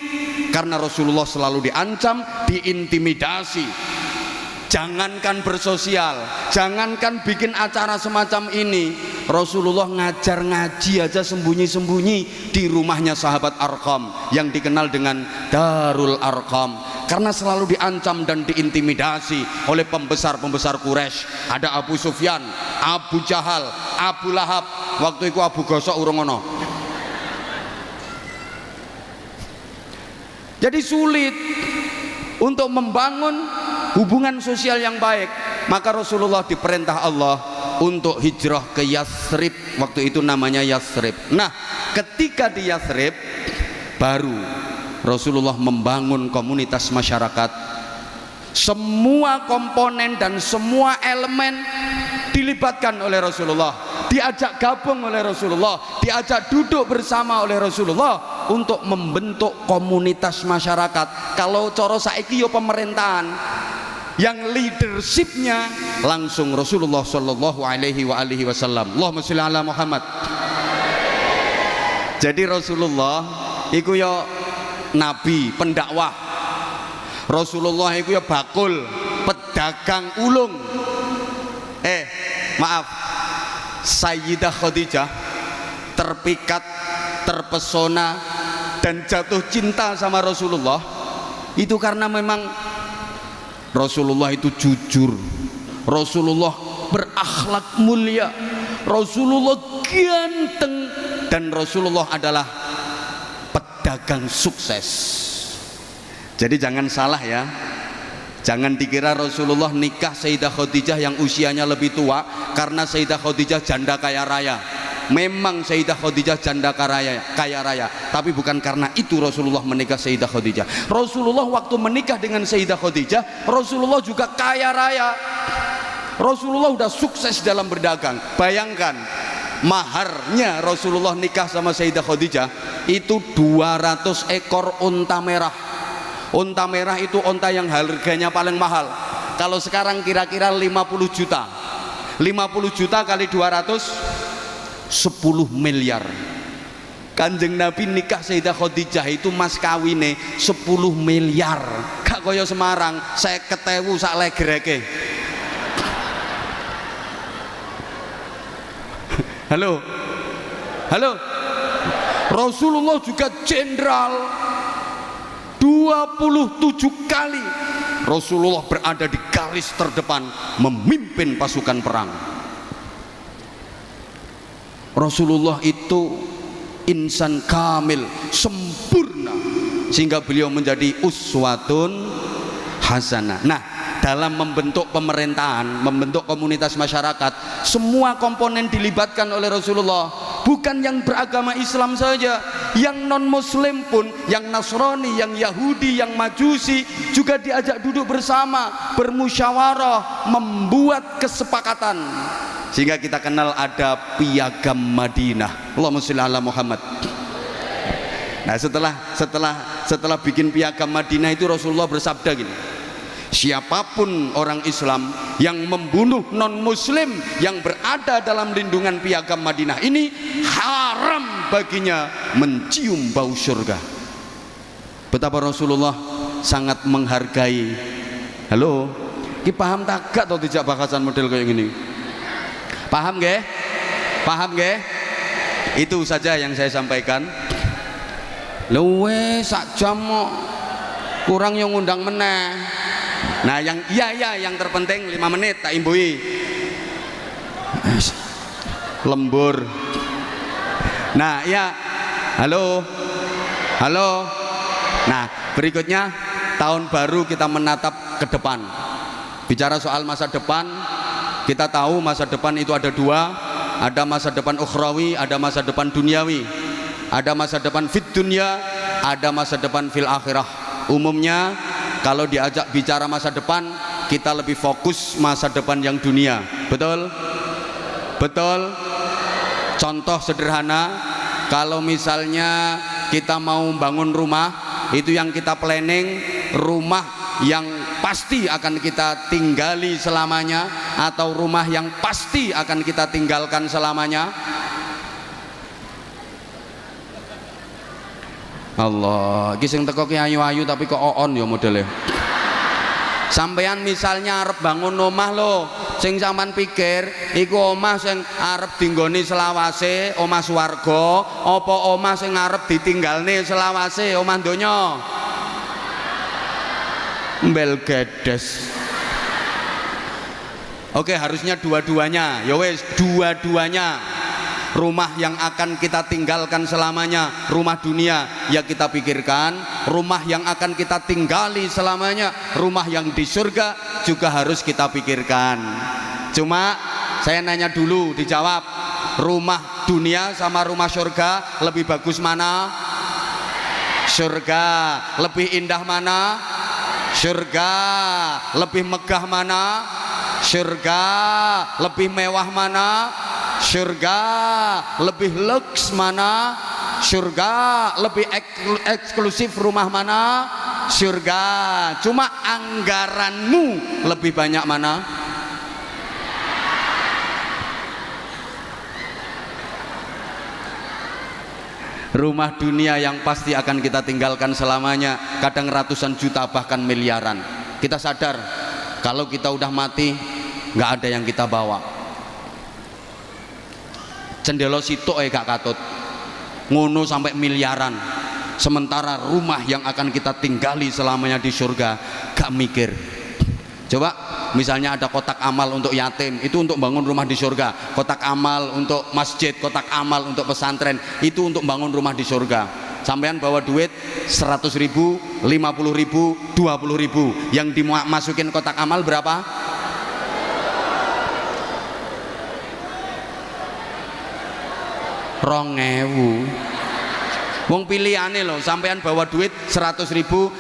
karena Rasulullah selalu diancam, diintimidasi. Jangankan bersosial, jangankan bikin acara semacam ini, Rasulullah ngajar ngaji aja sembunyi-sembunyi di rumahnya sahabat Arqam yang dikenal dengan Darul Arqam, karena selalu diancam dan diintimidasi oleh pembesar-pembesar Quraisy. Ada Abu Sufyan, Abu Jahal, Abu Lahab. Waktu itu Abu Gosok urung ono. Jadi sulit untuk membangun hubungan sosial yang baik. Maka Rasulullah diperintah Allah untuk hijrah ke Yathrib. Waktu itu namanya Yathrib. Nah, ketika di Yathrib baru Rasulullah membangun komunitas masyarakat. Semua komponen dan semua elemen dilibatkan oleh Rasulullah, diajak gabung oleh Rasulullah, diajak duduk bersama oleh Rasulullah untuk membentuk komunitas masyarakat. Kalau coro saiki yo pemerintahan, yang leadershipnya langsung Rasulullah Shallallahu Alaihi Wasallam. Allahumma sholli ala Muhammad. Jadi Rasulullah iku yo nabi pendakwah. Rasulullah iku yo bakul pedagang ulung. Maaf, Sayyidah Khadijah terpikat, terpesona dan jatuh cinta sama Rasulullah itu karena memang Rasulullah itu jujur, Rasulullah berakhlak mulia, Rasulullah ganteng, dan Rasulullah adalah pedagang sukses. Jadi jangan salah ya, jangan dikira Rasulullah nikah Sayyidah Khadijah yang usianya lebih tua karena Sayyidah Khadijah janda kaya raya. Memang Sayyidah Khadijah janda kaya raya, tapi bukan karena itu Rasulullah menikah Sayyidah Khadijah. Rasulullah waktu menikah dengan Sayyidah Khadijah, Rasulullah juga kaya raya. Rasulullah udah sukses dalam berdagang. Bayangkan, maharnya Rasulullah nikah sama Sayyidah Khadijah itu 200 ekor unta merah. Unta merah itu unta yang harganya paling mahal. Kalau sekarang kira-kira 50 juta. 50 juta kali 200 10 miliar. Kanjeng Nabi nikah Sayyidah Khadijah itu mas kawine 10 miliar. Gak kaya Semarang 50.000 sak legreke. Halo. Halo. Rasulullah juga jenderal. 27 kali Rasulullah berada di garis terdepan memimpin pasukan perang. Rasulullah itu insan kamil, sempurna, sehingga beliau menjadi uswatun hasanah. Nah, dalam membentuk pemerintahan, membentuk komunitas masyarakat, semua komponen dilibatkan oleh Rasulullah. Bukan yang beragama Islam saja, yang non muslim pun, yang Nasrani, yang Yahudi, yang Majusi juga diajak duduk bersama, bermusyawarah, membuat kesepakatan, sehingga kita kenal ada piagam Madinah. Allahumma sholli ala Muhammad. Nah, setelah bikin piagam Madinah itu Rasulullah bersabda gini, siapapun orang Islam yang membunuh non muslim yang berada dalam lindungan piagam Madinah ini, haram baginya mencium bau surga. Betapa Rasulullah sangat menghargai. Halo, ki paham tak gak atau tidak bahasan model kayak gini? Paham nggih? Paham nggih? Itu saja yang saya sampaikan. Luwe sak jam kurang yang ngundang meneh. Nah, yang yang terpenting 5 menit tak imbui. Lembur. Nah, ya. Halo. Halo. Nah, berikutnya tahun baru kita menatap ke depan. Bicara soal masa depan, kita tahu masa depan itu ada dua, ada masa depan ukhrawi, ada masa depan duniawi. Ada masa depan fit dunya, ada masa depan fil akhirah. Umumnya kalau diajak bicara masa depan, kita lebih fokus masa depan yang dunia. Betul? Betul? Contoh sederhana, kalau misalnya kita mau bangun rumah, itu yang kita planning rumah yang pasti akan kita tinggali selamanya, atau rumah yang pasti akan kita tinggalkan selamanya. Allah, iki sing teko ki ayu-ayu tapi kok on ya modelnya. Sampean misalnya arep bangun omah lho, sing sampean pikir iku omah sing arep dinggoni selawase, omah swarga, apa omah sing arep ditinggalne selawase, omah donya? Mbel gedes. Oke, harusnya dua-duanya. Ya wes, dua-duanya. Rumah yang akan kita tinggalkan selamanya, rumah dunia, ya kita pikirkan. Rumah yang akan kita tinggali selamanya, rumah yang di surga, juga harus kita pikirkan. Cuma saya nanya dulu, dijawab, rumah dunia sama rumah surga lebih bagus mana? Surga. Lebih indah mana? Surga. Lebih megah mana? Surga. Lebih mewah mana? Surga. Lebih lux mana? Surga. Lebih eksklusif rumah mana? Surga. Cuma anggaranmu lebih banyak mana? Rumah dunia yang pasti akan kita tinggalkan selamanya, kadang ratusan juta bahkan miliaran. Kita sadar kalau kita udah mati nggak ada yang kita bawa. Cendelo sitok gak katut. Ngono sampai miliaran. Sementara rumah yang akan kita tinggali selamanya di surga gak mikir. Coba misalnya ada kotak amal untuk yatim, itu untuk bangun rumah di surga. Kotak amal untuk masjid, kotak amal untuk pesantren, itu untuk bangun rumah di surga. Sampean bawa duit 100.000, 50.000, 20.000, yang dimasukin kotak amal berapa? Rongewu. Wong pilihane loh, sampean bawa duit 100.000,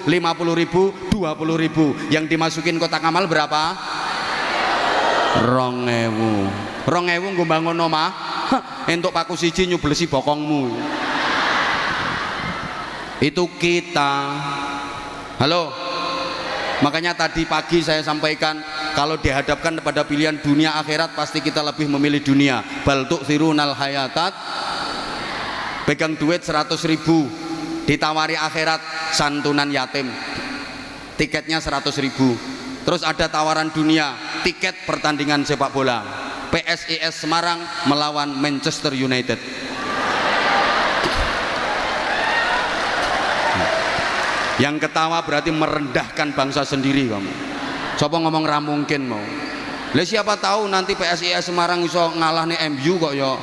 50.000, 20.000, yang dimasukin kotak amal berapa? Rongewu. Rongewu nggo bangun omah, entuk paku siji nyublesi bokongmu. Itu kita. Halo. Makanya tadi pagi saya sampaikan, kalau dihadapkan pada pilihan dunia akhirat, pasti kita lebih memilih dunia. Bal tu'thirunal hayatat. Pegang duit 100.000, ditawari akhirat santunan yatim, tiketnya 100.000. Terus ada tawaran dunia, tiket pertandingan sepak bola, PSIS Semarang melawan Manchester United. Yang ketawa berarti merendahkan bangsa sendiri kamu. Sopo ngomong ra mungkin mau. Lah siapa tahu nanti PSIS Semarang iso ngalahne MU kok ya.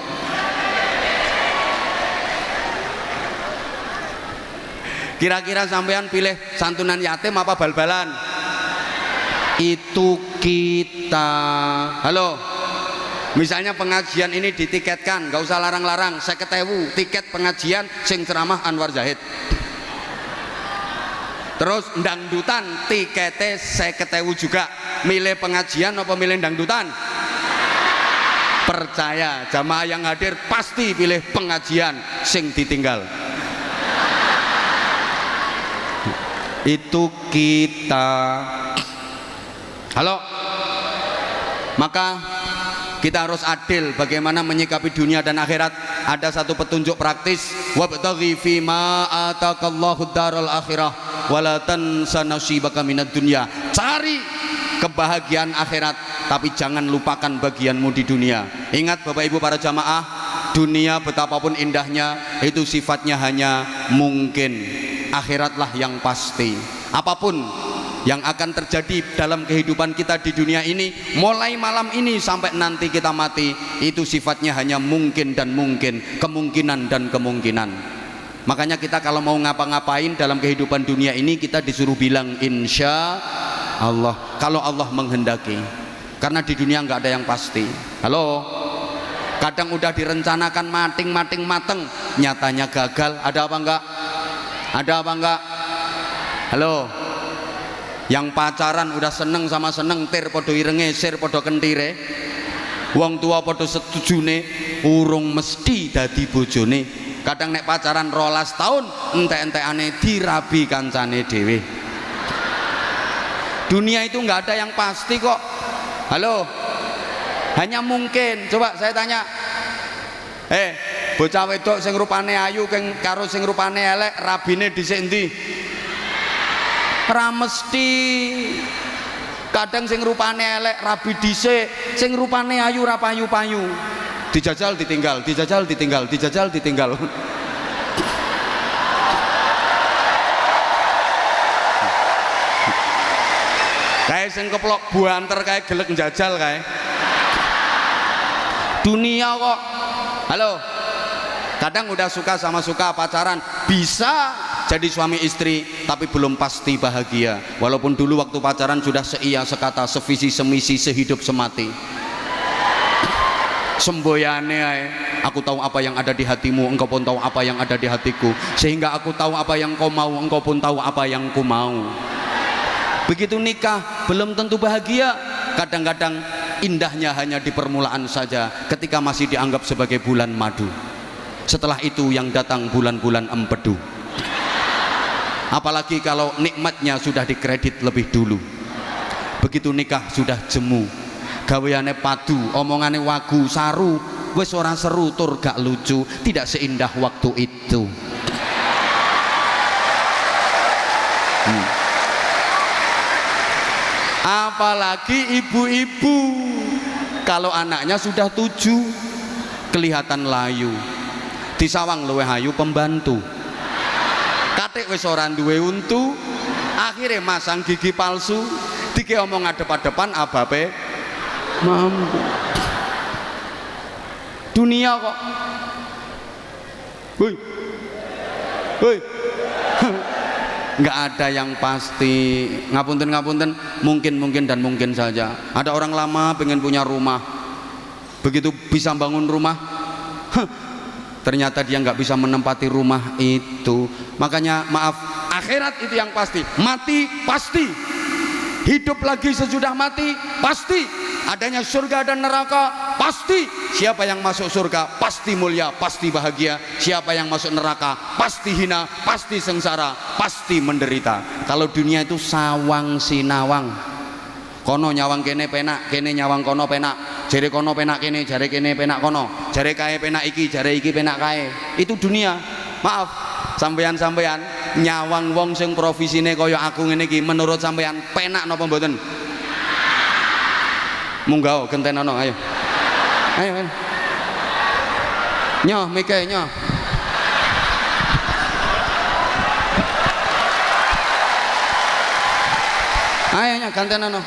Kira-kira sampean pilih santunan yatim apa bal-balan? Itu kita. Halo. Misalnya pengajian ini ditiketkan, gak usah larang-larang, 50.000 tiket pengajian sing ceramah Anwar Zahid. Terus dangdutan tiketnya 50.000 juga. Milih pengajian apa milih dangdutan? Percaya jamaah yang hadir pasti pilih pengajian sing ditinggal. Itu kita. Halo. Maka kita harus adil bagaimana menyikapi dunia dan akhirat. Ada satu petunjuk praktis, wabtaghi fima atakallahu daral akhirah wala tansa nasibaka minad dunya. Cari kebahagiaan akhirat tapi jangan lupakan bagianmu di dunia. Ingat Bapak Ibu para jamaah, dunia betapapun indahnya itu sifatnya hanya mungkin. Akhiratlah yang pasti. Apapun yang akan terjadi dalam kehidupan kita di dunia ini, mulai malam ini sampai nanti kita mati, itu sifatnya hanya mungkin dan mungkin, kemungkinan dan kemungkinan. Makanya kita kalau mau ngapa-ngapain dalam kehidupan dunia ini, kita disuruh bilang insya Allah, kalau Allah menghendaki. Karena di dunia nggak ada yang pasti. Halo. Kadang udah direncanakan mateng, nyatanya gagal. Ada apa enggak? Ada apa enggak? Halo. Yang pacaran udah seneng sama seneng, tir podo irenge, sir podo kentire, wong tua podo setujune, urung mesti dadi bojone. Kadang nek pacaran 12 tahun entek-entekane dirabi kancane dhewe. Dunia itu nggak ada yang pasti kok. Halo. Hanya mungkin. Coba saya tanya, bocah wedok sing rupane ayu karo sing rupane elek, rabine dhisik endi? Ra mesti. Kadang sing rupane elek rabi dhisik, sing rupane ayu ra payu-payu. Dijajal ditinggal, dijajal ditinggal, dijajal ditinggal. Kayak sing keplok buanter kayak gelek njajal kayak. Dunia kok. Halo. Kadang udah suka sama suka pacaran, bisa jadi suami istri tapi belum pasti bahagia. Walaupun dulu waktu pacaran sudah seia sekata, sevisi semisi, sehidup semati. Semboyane ae, aku tahu apa yang ada di hatimu, engkau pun tahu apa yang ada di hatiku, sehingga aku tahu apa yang kau mau, engkau pun tahu apa yang ku mau. Begitu nikah belum tentu bahagia. Kadang-kadang indahnya hanya di permulaan saja, ketika masih dianggap sebagai bulan madu. Setelah itu yang datang bulan-bulan empedu. Apalagi kalau nikmatnya sudah dikredit lebih dulu. Begitu nikah sudah jemu, gaweane padu, omongane wagu, saru, wis ora seru tur gak lucu, tidak seindah waktu itu. Apalagi ibu-ibu, kalau anaknya sudah 7, kelihatan layu, disawang luwih ayu pembantu, katik wis ora duwe untu, akhirnya masang gigi palsu, dike omong adep-adepan abape mampu. Dunia kok woi nggak ada yang pasti. Ngapunten, mungkin dan mungkin saja. Ada orang lama pengen punya rumah, begitu bisa bangun rumah, ternyata dia nggak bisa menempati rumah itu. Makanya maaf, akhirat itu yang pasti. Mati pasti, hidup lagi sesudah mati pasti, adanya surga dan neraka pasti. Siapa yang masuk surga pasti mulia, pasti bahagia. Siapa yang masuk neraka pasti hina, pasti sengsara, pasti menderita. Kalau dunia itu sawang sinawang, kono nyawang kene penak, kene nyawang kono penak, jare kono penak kene, jare kene penak kono, jare kae penak iki, jare iki penak kae. Itu dunia. Maaf sampeyan nyawang wong sing provisine kaya aku ngene iki, menurut sampeyan penak napa mboten? Munggah gentenono, ayo nyoh mike nyoh. Ayo nyoh gantenono.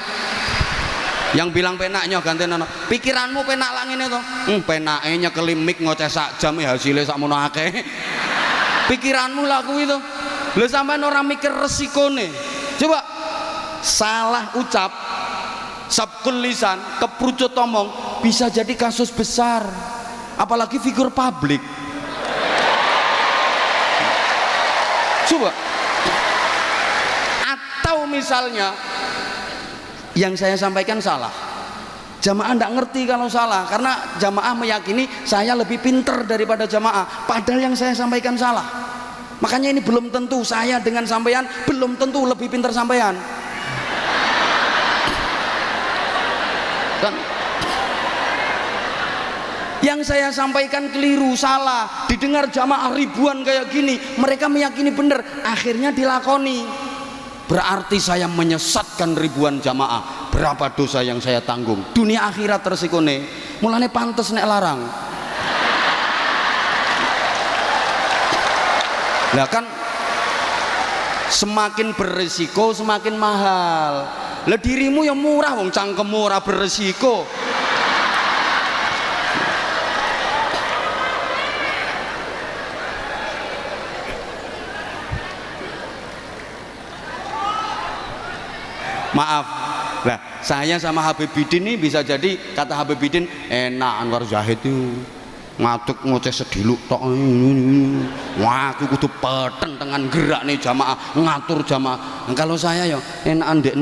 Yang bilang penak nyoh gantenono. Pikiranmu penak lah ngene to. Penake nyekeli mik ngoceh sak jam hasilnya sakmono akeh. Pikiranmu lah kuwi to. Lha sampean ora mikir resikone. Coba salah ucap, sabkul lisan, keprucut omong bisa jadi kasus besar, apalagi figur publik. Coba. Atau misalnya yang saya sampaikan salah, jamaah tidak ngerti kalau salah, karena jamaah meyakini saya lebih pinter daripada jamaah, padahal yang saya sampaikan salah. Makanya ini belum tentu saya dengan sampean belum tentu lebih pinter sampean kan. Yang saya sampaikan keliru, salah, didengar jamaah ribuan kayak gini, mereka meyakini benar, akhirnya dilakoni, berarti saya menyesatkan ribuan jamaah. Berapa dosa yang saya tanggung, dunia akhirat resikone, mulane pantes nek larang. Lah kan semakin beresiko semakin mahal. Lah dirimu yang murah, wong cangkemmu ora beresiko. Maaf, nah saya sama Habibidin ini bisa jadi, kata Habibidin, enak Anwar Zahid itu ngatuk ngoceh sediluk tok. Wah aku kudu peten dengan gerak nih jamaah, ngatur jamaah. Nah, kalau saya ya enak ndek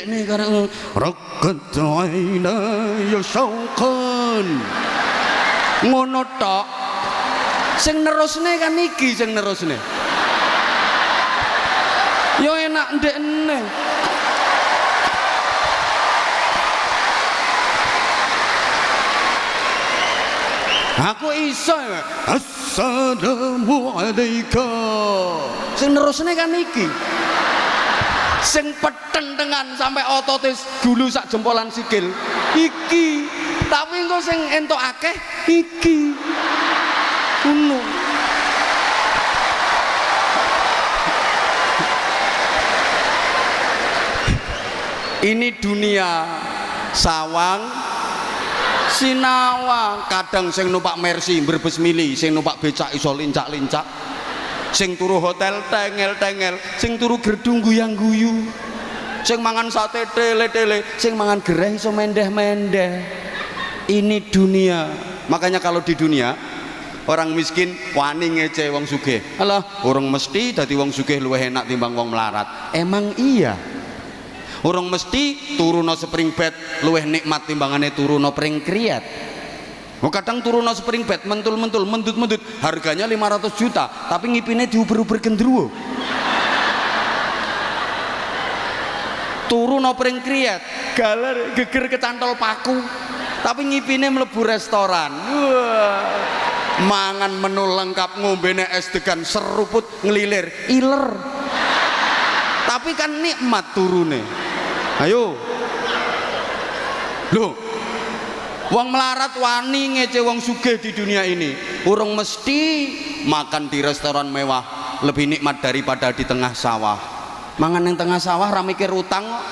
nih karena rakat aina ya syauqan ngono tok. Sing nerusne kan iki sing nerusne yo enak ndekne. Aku iso assalamu alaika sing nerusne kan iki, sing peten dengan sampai ototis dulu sak jempolan sikil iki, tapi engko sing entuk akeh iki ngono. Ini dunia sawang sinawang. Kadang sing numpak Mercy Brebes Mili, sing numpak becak iso lincak-lincak, sing turu hotel tengel-tengel, sing turu gerdung guyang-guyu, sing mangan sate tele-tele, sing mangan gereh iso mendeh-mendeh. Ini dunia. Makanya kalau di dunia orang miskin wani ngece wong sugih. Alah, orang mesti dadi wong sugih luwih enak timbang wong melarat. Emang iya? Orang mesti turuno spring bed luwih nikmat timbangane turuno pring kriat. Kadang turuno spring bed mentul-mentul, mendut-mendut, harganya 500 juta, tapi ngipine diuber-uber gendruwo. Turuno pring kriat, galer geger kecantol paku, tapi ngipine mlebu restoran. Wah. Mangan menu lengkap, ngombene es degan seruput ngelilir, iler. Tapi kan nikmat turune. Ayo, loh, Wong melarat wani ngece wong sugih di dunia ini. Urung mesti makan di restoran mewah lebih nikmat daripada di tengah sawah. Mangan yang tengah sawah ra mikir utang kok.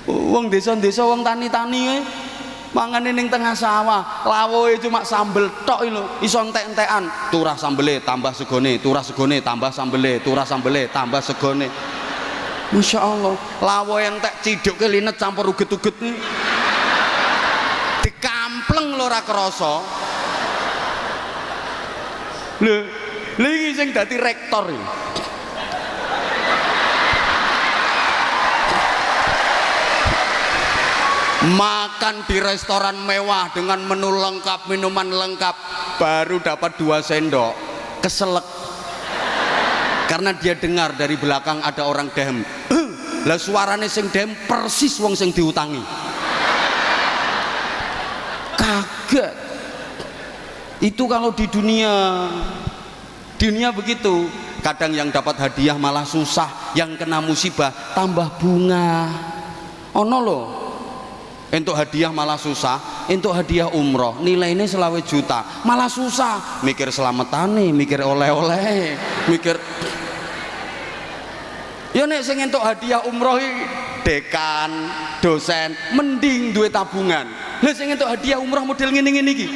Wong desa-desa wong tani-tani mangan ning tengah sawah, lawoe cuma sambel tok lho, iso entek-entekan. Turah sambele tambah segone, turah segone tambah sambele, turah sambele tambah segone. Masya Allah, lawoe entek ciduk ke linet campur uget-uget nih. Dikampleng lho ora krasa. Lho iki sing dadi rektor iki. Makan di restoran mewah dengan menu lengkap, minuman lengkap, baru dapat 2 sendok, keselek karena dia dengar dari belakang ada orang dehem. Lah suarane sing dehem persis wong sing diutangi. Kaget. Itu kalau di dunia begitu. Kadang yang dapat hadiah malah susah, yang kena musibah tambah bunga. Ono lho, untuk hadiah malah susah, untuk hadiah umroh nilainya 20 juta malah susah, mikir selamatane, mikir oleh-oleh, mikir ya nek sing entuk hadiah umroh dekan, dosen mending duwe tabungan. Lah sing entuk hadiah umroh model ngene-ngene iki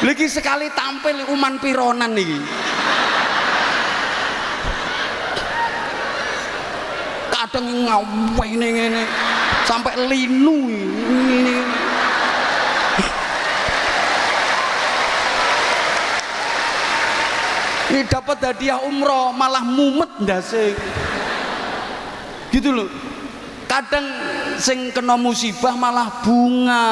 lagi sekali tampil uman pironan iki. Kadang ngaweh ngene sampai linu ini. Ini dapat hadiah umroh malah mumet ndase. Gitu loh. Kadang sing kena musibah malah bunga.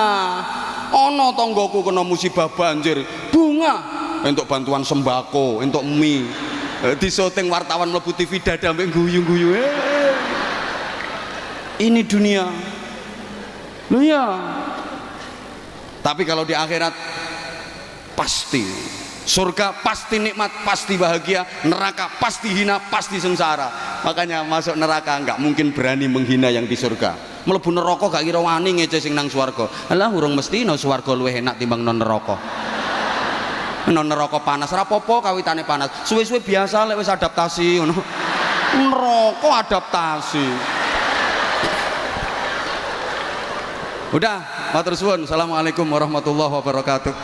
Ono tonggoku kena musibah banjir, bunga untuk bantuan sembako, untuk mie. Di syuting wartawan mlebu TV dada mbek guyu-guyu. Ini dunia loh ya. Tapi kalau di akhirat pasti surga, pasti nikmat, pasti bahagia. Neraka pasti hina, pasti sengsara. Makanya masuk neraka nggak mungkin berani menghina yang di surga. Mlebu neraka gak kira wani ngece sing nang swarga. Alah urung mesti no swarga luwih enak timbang non neraka. Non neraka panas ra apa-apa kawitane panas. Suwe-suwe biasa lek wis adaptasi ngono. Neraka adaptasi. Udah, matur suwun. Assalamualaikum warahmatullahi wabarakatuh.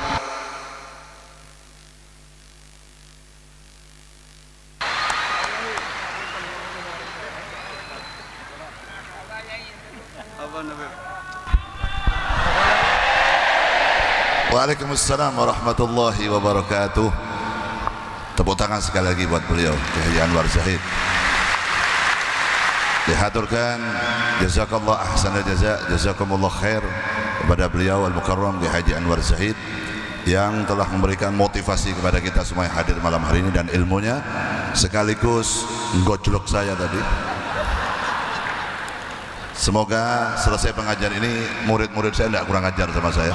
Waalaikumsalam warahmatullahi wabarakatuh. Tepuk tangan sekali lagi buat beliau, Kiai Anwar Zahid. Dihaturkan jazakallah ahsanal jaza, jazakumullah khair kepada beliau Al-Mukarram Kiai Haji Anwar Zahid yang telah memberikan motivasi kepada kita semua yang hadir malam hari ini, dan ilmunya sekaligus gojlok saya tadi. Semoga selesai pengajian ini murid-murid saya tidak kurang ajar sama saya.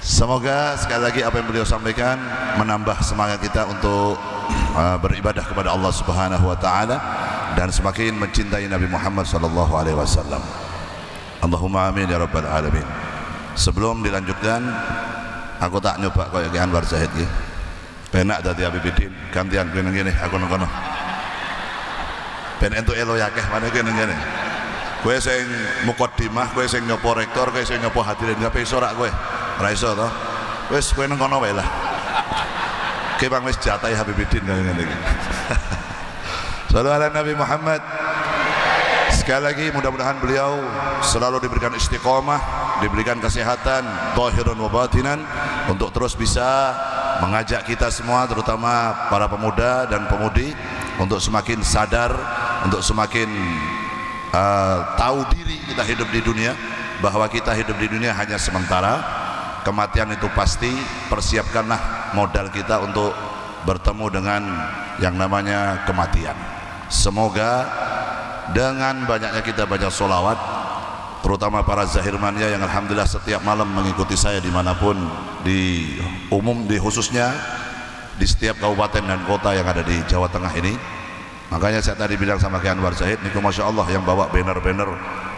Semoga sekali lagi apa yang beliau sampaikan menambah semangat kita untuk beribadah kepada Allah Subhanahu wa taala dan semakin mencintai Nabi Muhammad sallallahu alaihi wasallam. Allahumma amin ya rabbal alamin. Sebelum dilanjutkan, aku tak nyoba koyo Ki Anwar Zahid iki. Penak dadi Habibidin, gantian kowe nang kene, aku nang kono. Ben entuk elo yakeh maneh kowe nang kene. Kowe sing mukaddimah, kowe sing nyopo rektor, kowe sing nyopo hadirin, gak iso rak kowe. Ora iso to. Wis kowe nang kono wae lah. Kowe bang wis jatahi Habibidin kaya ngene iki. Shallallahu ala Nabi Muhammad. Sekali lagi mudah-mudahan beliau selalu diberikan istiqomah, diberikan kesehatan zahiran wa batinan untuk terus bisa mengajak kita semua, terutama para pemuda dan pemudi, untuk semakin sadar, untuk semakin tahu diri kita hidup di dunia, bahwa kita hidup di dunia hanya sementara, kematian itu pasti. Persiapkanlah modal kita untuk bertemu dengan yang namanya kematian. Semoga dengan banyaknya kita baca sholawat, terutama para zahirmania yang alhamdulillah setiap malam mengikuti saya dimanapun, di umum, di khususnya di setiap kabupaten dan kota yang ada di Jawa Tengah ini, Makanya saya tadi bilang sama Ki Anwar Zahid niku Masya Allah yang bawa banner-banner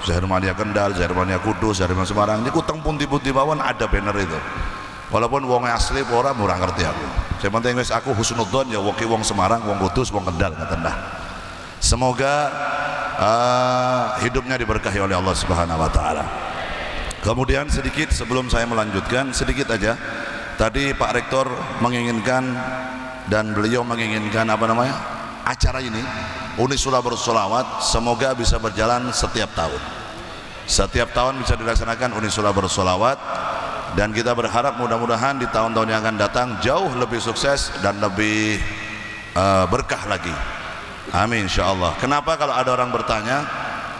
Zahir Mania Kendal, Zahir Mania Kudus, Zahir Mania Semarang niku teng pundi-pundi mawon ada banner itu. Walaupun wong asli apa ora murah ngerti aku. Saya penting wis aku husnudzon ya wong Semarang, wong Kudus, wong Kendal ngaten dah. Semoga hidupnya diberkahi oleh Allah Subhanahu wa taala. Kemudian sedikit sebelum saya melanjutkan sedikit aja. Tadi Pak Rektor menginginkan dan beliau menginginkan apa namanya? Acara ini Unisula Bersolawat semoga bisa berjalan setiap tahun. Setiap tahun bisa dilaksanakan Unisula Bersolawat dan kita berharap mudah-mudahan di tahun-tahun yang akan datang jauh lebih sukses dan lebih berkah lagi. Amin insyaallah. Kenapa kalau ada orang bertanya,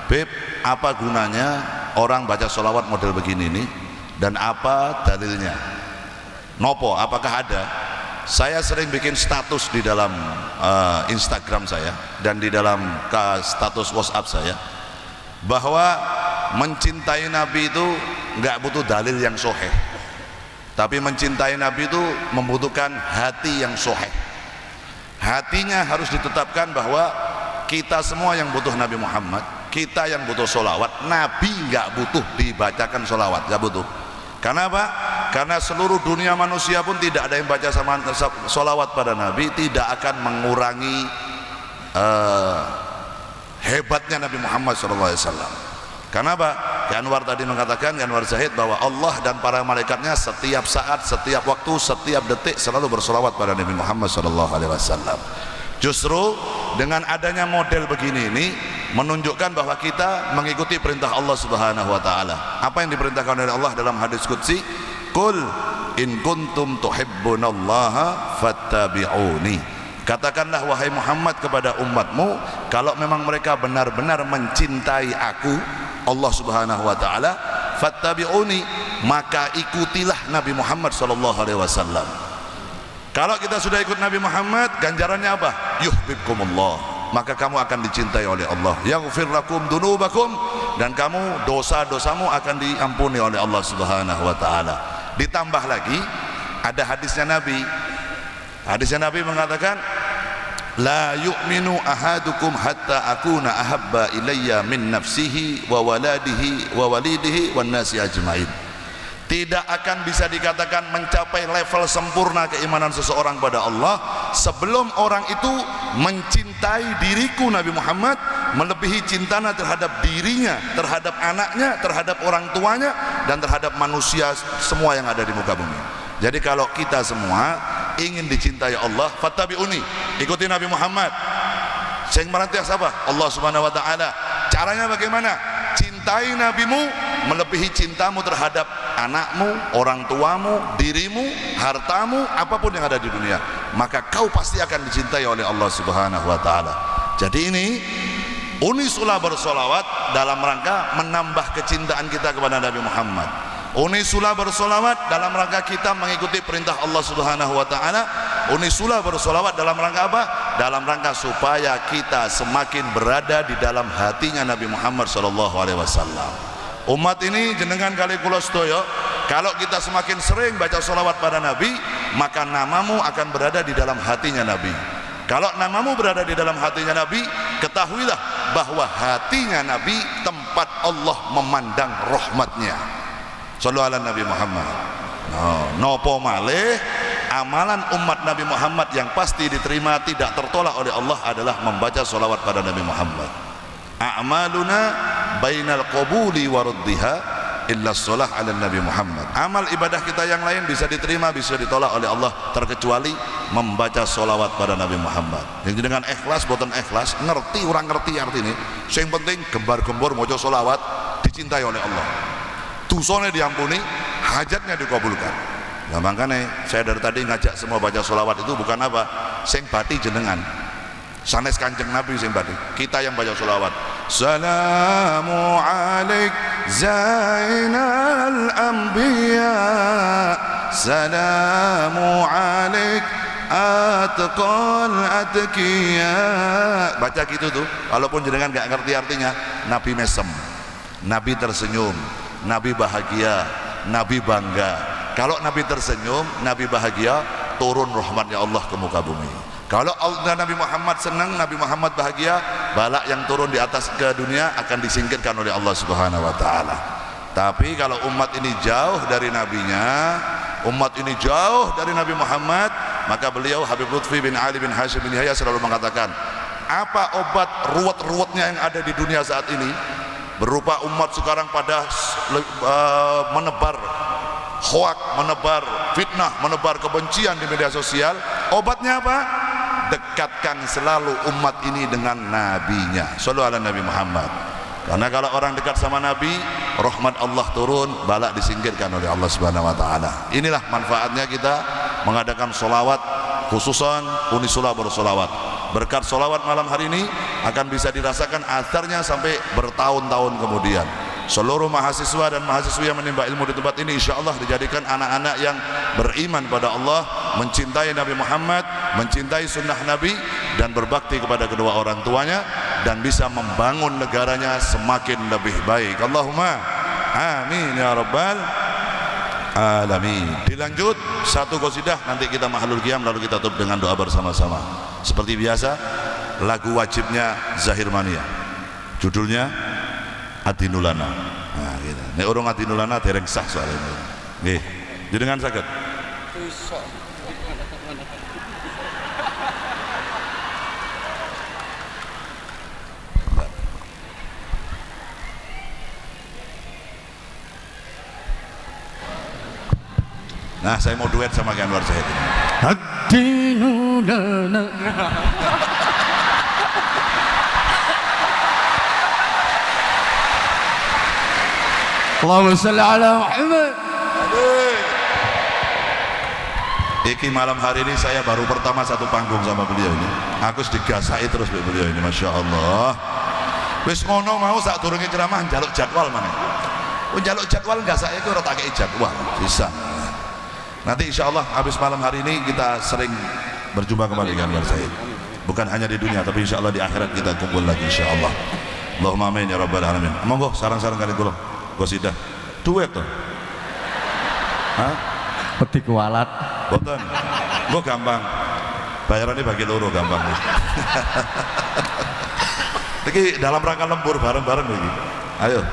Beb, apa gunanya orang baca solawat model begini ini dan apa dalilnya? Nopo, apakah ada? Saya sering bikin status di dalam Instagram saya dan di dalam status WhatsApp saya bahwa mencintai Nabi itu nggak butuh dalil yang sahih, tapi mencintai Nabi itu membutuhkan hati yang sahih. Hatinya harus ditetapkan bahwa kita semua yang butuh Nabi Muhammad, kita yang butuh solawat. Nabi nggak butuh dibacakan solawat, nggak butuh. Karena apa? Karena seluruh dunia manusia pun tidak ada yang baca sama solawat pada Nabi, tidak akan mengurangi hebatnya Nabi Muhammad SAW. Karena apa? Ki Anwar tadi mengatakan, Ki Anwar Zahid, bahwa Allah dan para malaikatnya setiap saat, setiap waktu, setiap detik selalu bersolawat pada Nabi Muhammad SAW. Justru dengan adanya model begini ini menunjukkan bahwa kita mengikuti perintah Allah Subhanahu wa taala. Apa yang diperintahkan oleh Allah dalam hadis qudsi? Qul in kuntum tuhibbunallaha fattabi'uni. Katakanlah wahai Muhammad kepada umatmu, kalau memang mereka benar-benar mencintai aku, Allah Subhanahu wa taala, fattabi'uni, maka ikutilah Nabi Muhammad sallallahu alaihi wasallam. Kalau kita sudah ikut Nabi Muhammad, ganjarannya apa? Yuhibbukumullah, maka kamu akan dicintai oleh Allah. Yaghfir lakum dunubakum, dan kamu dosa-dosamu akan diampuni oleh Allah Subhanahu wa taala. Ditambah lagi ada hadisnya Nabi. Hadisnya Nabi mengatakan, la yu'minu ahadukum hatta akuna ahabba ilayya min nafsihi wa waladihi wa walidihi wan nasi ajmain. Tidak akan bisa dikatakan mencapai level sempurna keimanan seseorang pada Allah sebelum orang itu mencintai diriku Nabi Muhammad melebihi cintanya terhadap dirinya, terhadap anaknya, terhadap orang tuanya, dan terhadap manusia semua yang ada di muka bumi. Jadi kalau kita semua ingin dicintai Allah, fattabi'uni, ikuti Nabi Muhammad. Sing merantias apa? Allah Subhanahu wa taala. Caranya bagaimana? Cintai nabimu melebihi cintamu terhadap anakmu, orang tuamu, dirimu, hartamu, apapun yang ada di dunia, maka kau pasti akan dicintai oleh Allah Subhanahu wa taala. Jadi ini Unisula Bersolawat dalam rangka menambah kecintaan kita kepada Nabi Muhammad. Unisula Bersolawat dalam rangka kita mengikuti perintah Allah Subhanahu wa taala. Unisula Bersolawat dalam rangka apa? Dalam rangka supaya kita semakin berada di dalam hatinya Nabi Muhammad sallallahu alaihi wasallam. Umat ini jenengan kali kula sedaya, kalau kita semakin sering baca solawat pada Nabi, maka namamu akan berada di dalam hatinya Nabi. Kalau namamu berada di dalam hatinya Nabi, ketahuilah bahwa hatinya Nabi tempat Allah memandang rahmatnya. Sallu ala Nabi Muhammad. Nopo malih amalan umat Nabi Muhammad yang pasti diterima tidak tertolak oleh Allah adalah membaca solawat pada Nabi Muhammad. A'maluna bainal qabuli wa raddiha illa shalah ala Nabi Muhammad. Amal ibadah kita yang lain bisa diterima, bisa ditolak oleh Allah terkecuali membaca solawat pada Nabi Muhammad. Yang dengan ikhlas boten ikhlas, ngerti orang ngerti arti ini. Yang penting gembar-gembor maca solawat dicintai oleh Allah. Dosane diampuni, hajatnya dikabulkan. Nah makanya saya dari tadi ngajak semua baca solawat itu bukan apa, sing bati jenengan, sanes Kanjeng Nabi sing bati, kita yang baca solawat. Salamu alaik zainal anbiya, salamu alaik atqal atqiya. Baca gitu tuh, walaupun jenengan nggak ngerti artinya. Nabi mesem, Nabi tersenyum, Nabi bahagia, Nabi bangga. Kalau Nabi tersenyum, Nabi bahagia, turun rahmatnya Allah ke muka bumi. Kalau Allah Nabi Muhammad senang, Nabi Muhammad bahagia, balak yang turun di atas ke dunia akan disingkirkan oleh Allah Subhanahu wa taala. Tapi kalau umat ini jauh dari nabinya, umat ini jauh dari Nabi Muhammad, maka beliau Habib Lutfi bin Ali bin Hashim bin Yahya selalu mengatakan, apa obat ruwet-ruwetnya yang ada di dunia saat ini? Berupa umat sekarang pada menebar hoak, menebar fitnah, menebar kebencian di media sosial. Obatnya apa? Dekatkan selalu umat ini dengan nabinya. Shallallahu ala Nabi Muhammad. Karena kalau orang dekat sama Nabi, rahmat Allah turun, balak disingkirkan oleh Allah Subhanahu wa taala. Inilah manfaatnya kita mengadakan solawat, khususan Unisula bersolawat. Berkat solawat malam hari ini akan bisa dirasakan atharnya sampai bertahun-tahun kemudian. Seluruh mahasiswa dan mahasiswi yang menimba ilmu di tempat ini insya Allah dijadikan anak-anak yang beriman pada Allah, mencintai Nabi Muhammad, mencintai sunnah Nabi, dan berbakti kepada kedua orang tuanya, dan bisa membangun negaranya semakin lebih baik. Allahumma amin ya rabbal alamin. Dilanjut satu qasidah, nanti kita mahlul qiyam, lalu kita tutup dengan doa bersama-sama. Seperti biasa, lagu wajibnya Zahir Mania, judulnya Adinulana. Nah, gitu. Nek urung Adinulana dereng sah soalnya. Nggih. Jenengan saged. Nah, saya mau duet sama Anwar Zahid. Adinulana. Allahumma shalli ala Muhammad. Iki malam hari ini saya baru pertama satu panggung sama beliau ini. Aku digasai terus beliau ini, masya Allah. Wis ngono mau sak durunge ceramah njaluk jadwal mana? Njaluk jadwal enggak saya itu ora tak kei jadwal, bisa. Nanti insya Allah habis malam hari ini kita sering berjumpa kembali dengan Anwar Zahid. Bukan hanya di dunia, tapi insya Allah di akhirat kita kumpul lagi insya Allah. Allahumma amin ya rabbal alamin. Monggo sarang-sarang kali kula. Qasidah duet tuh. Hah? Peti kualat. Boten. Gua gampang. Bayarannya bagi loro gampang. Iki dalam rangka lembur bareng-bareng iki. Ayo.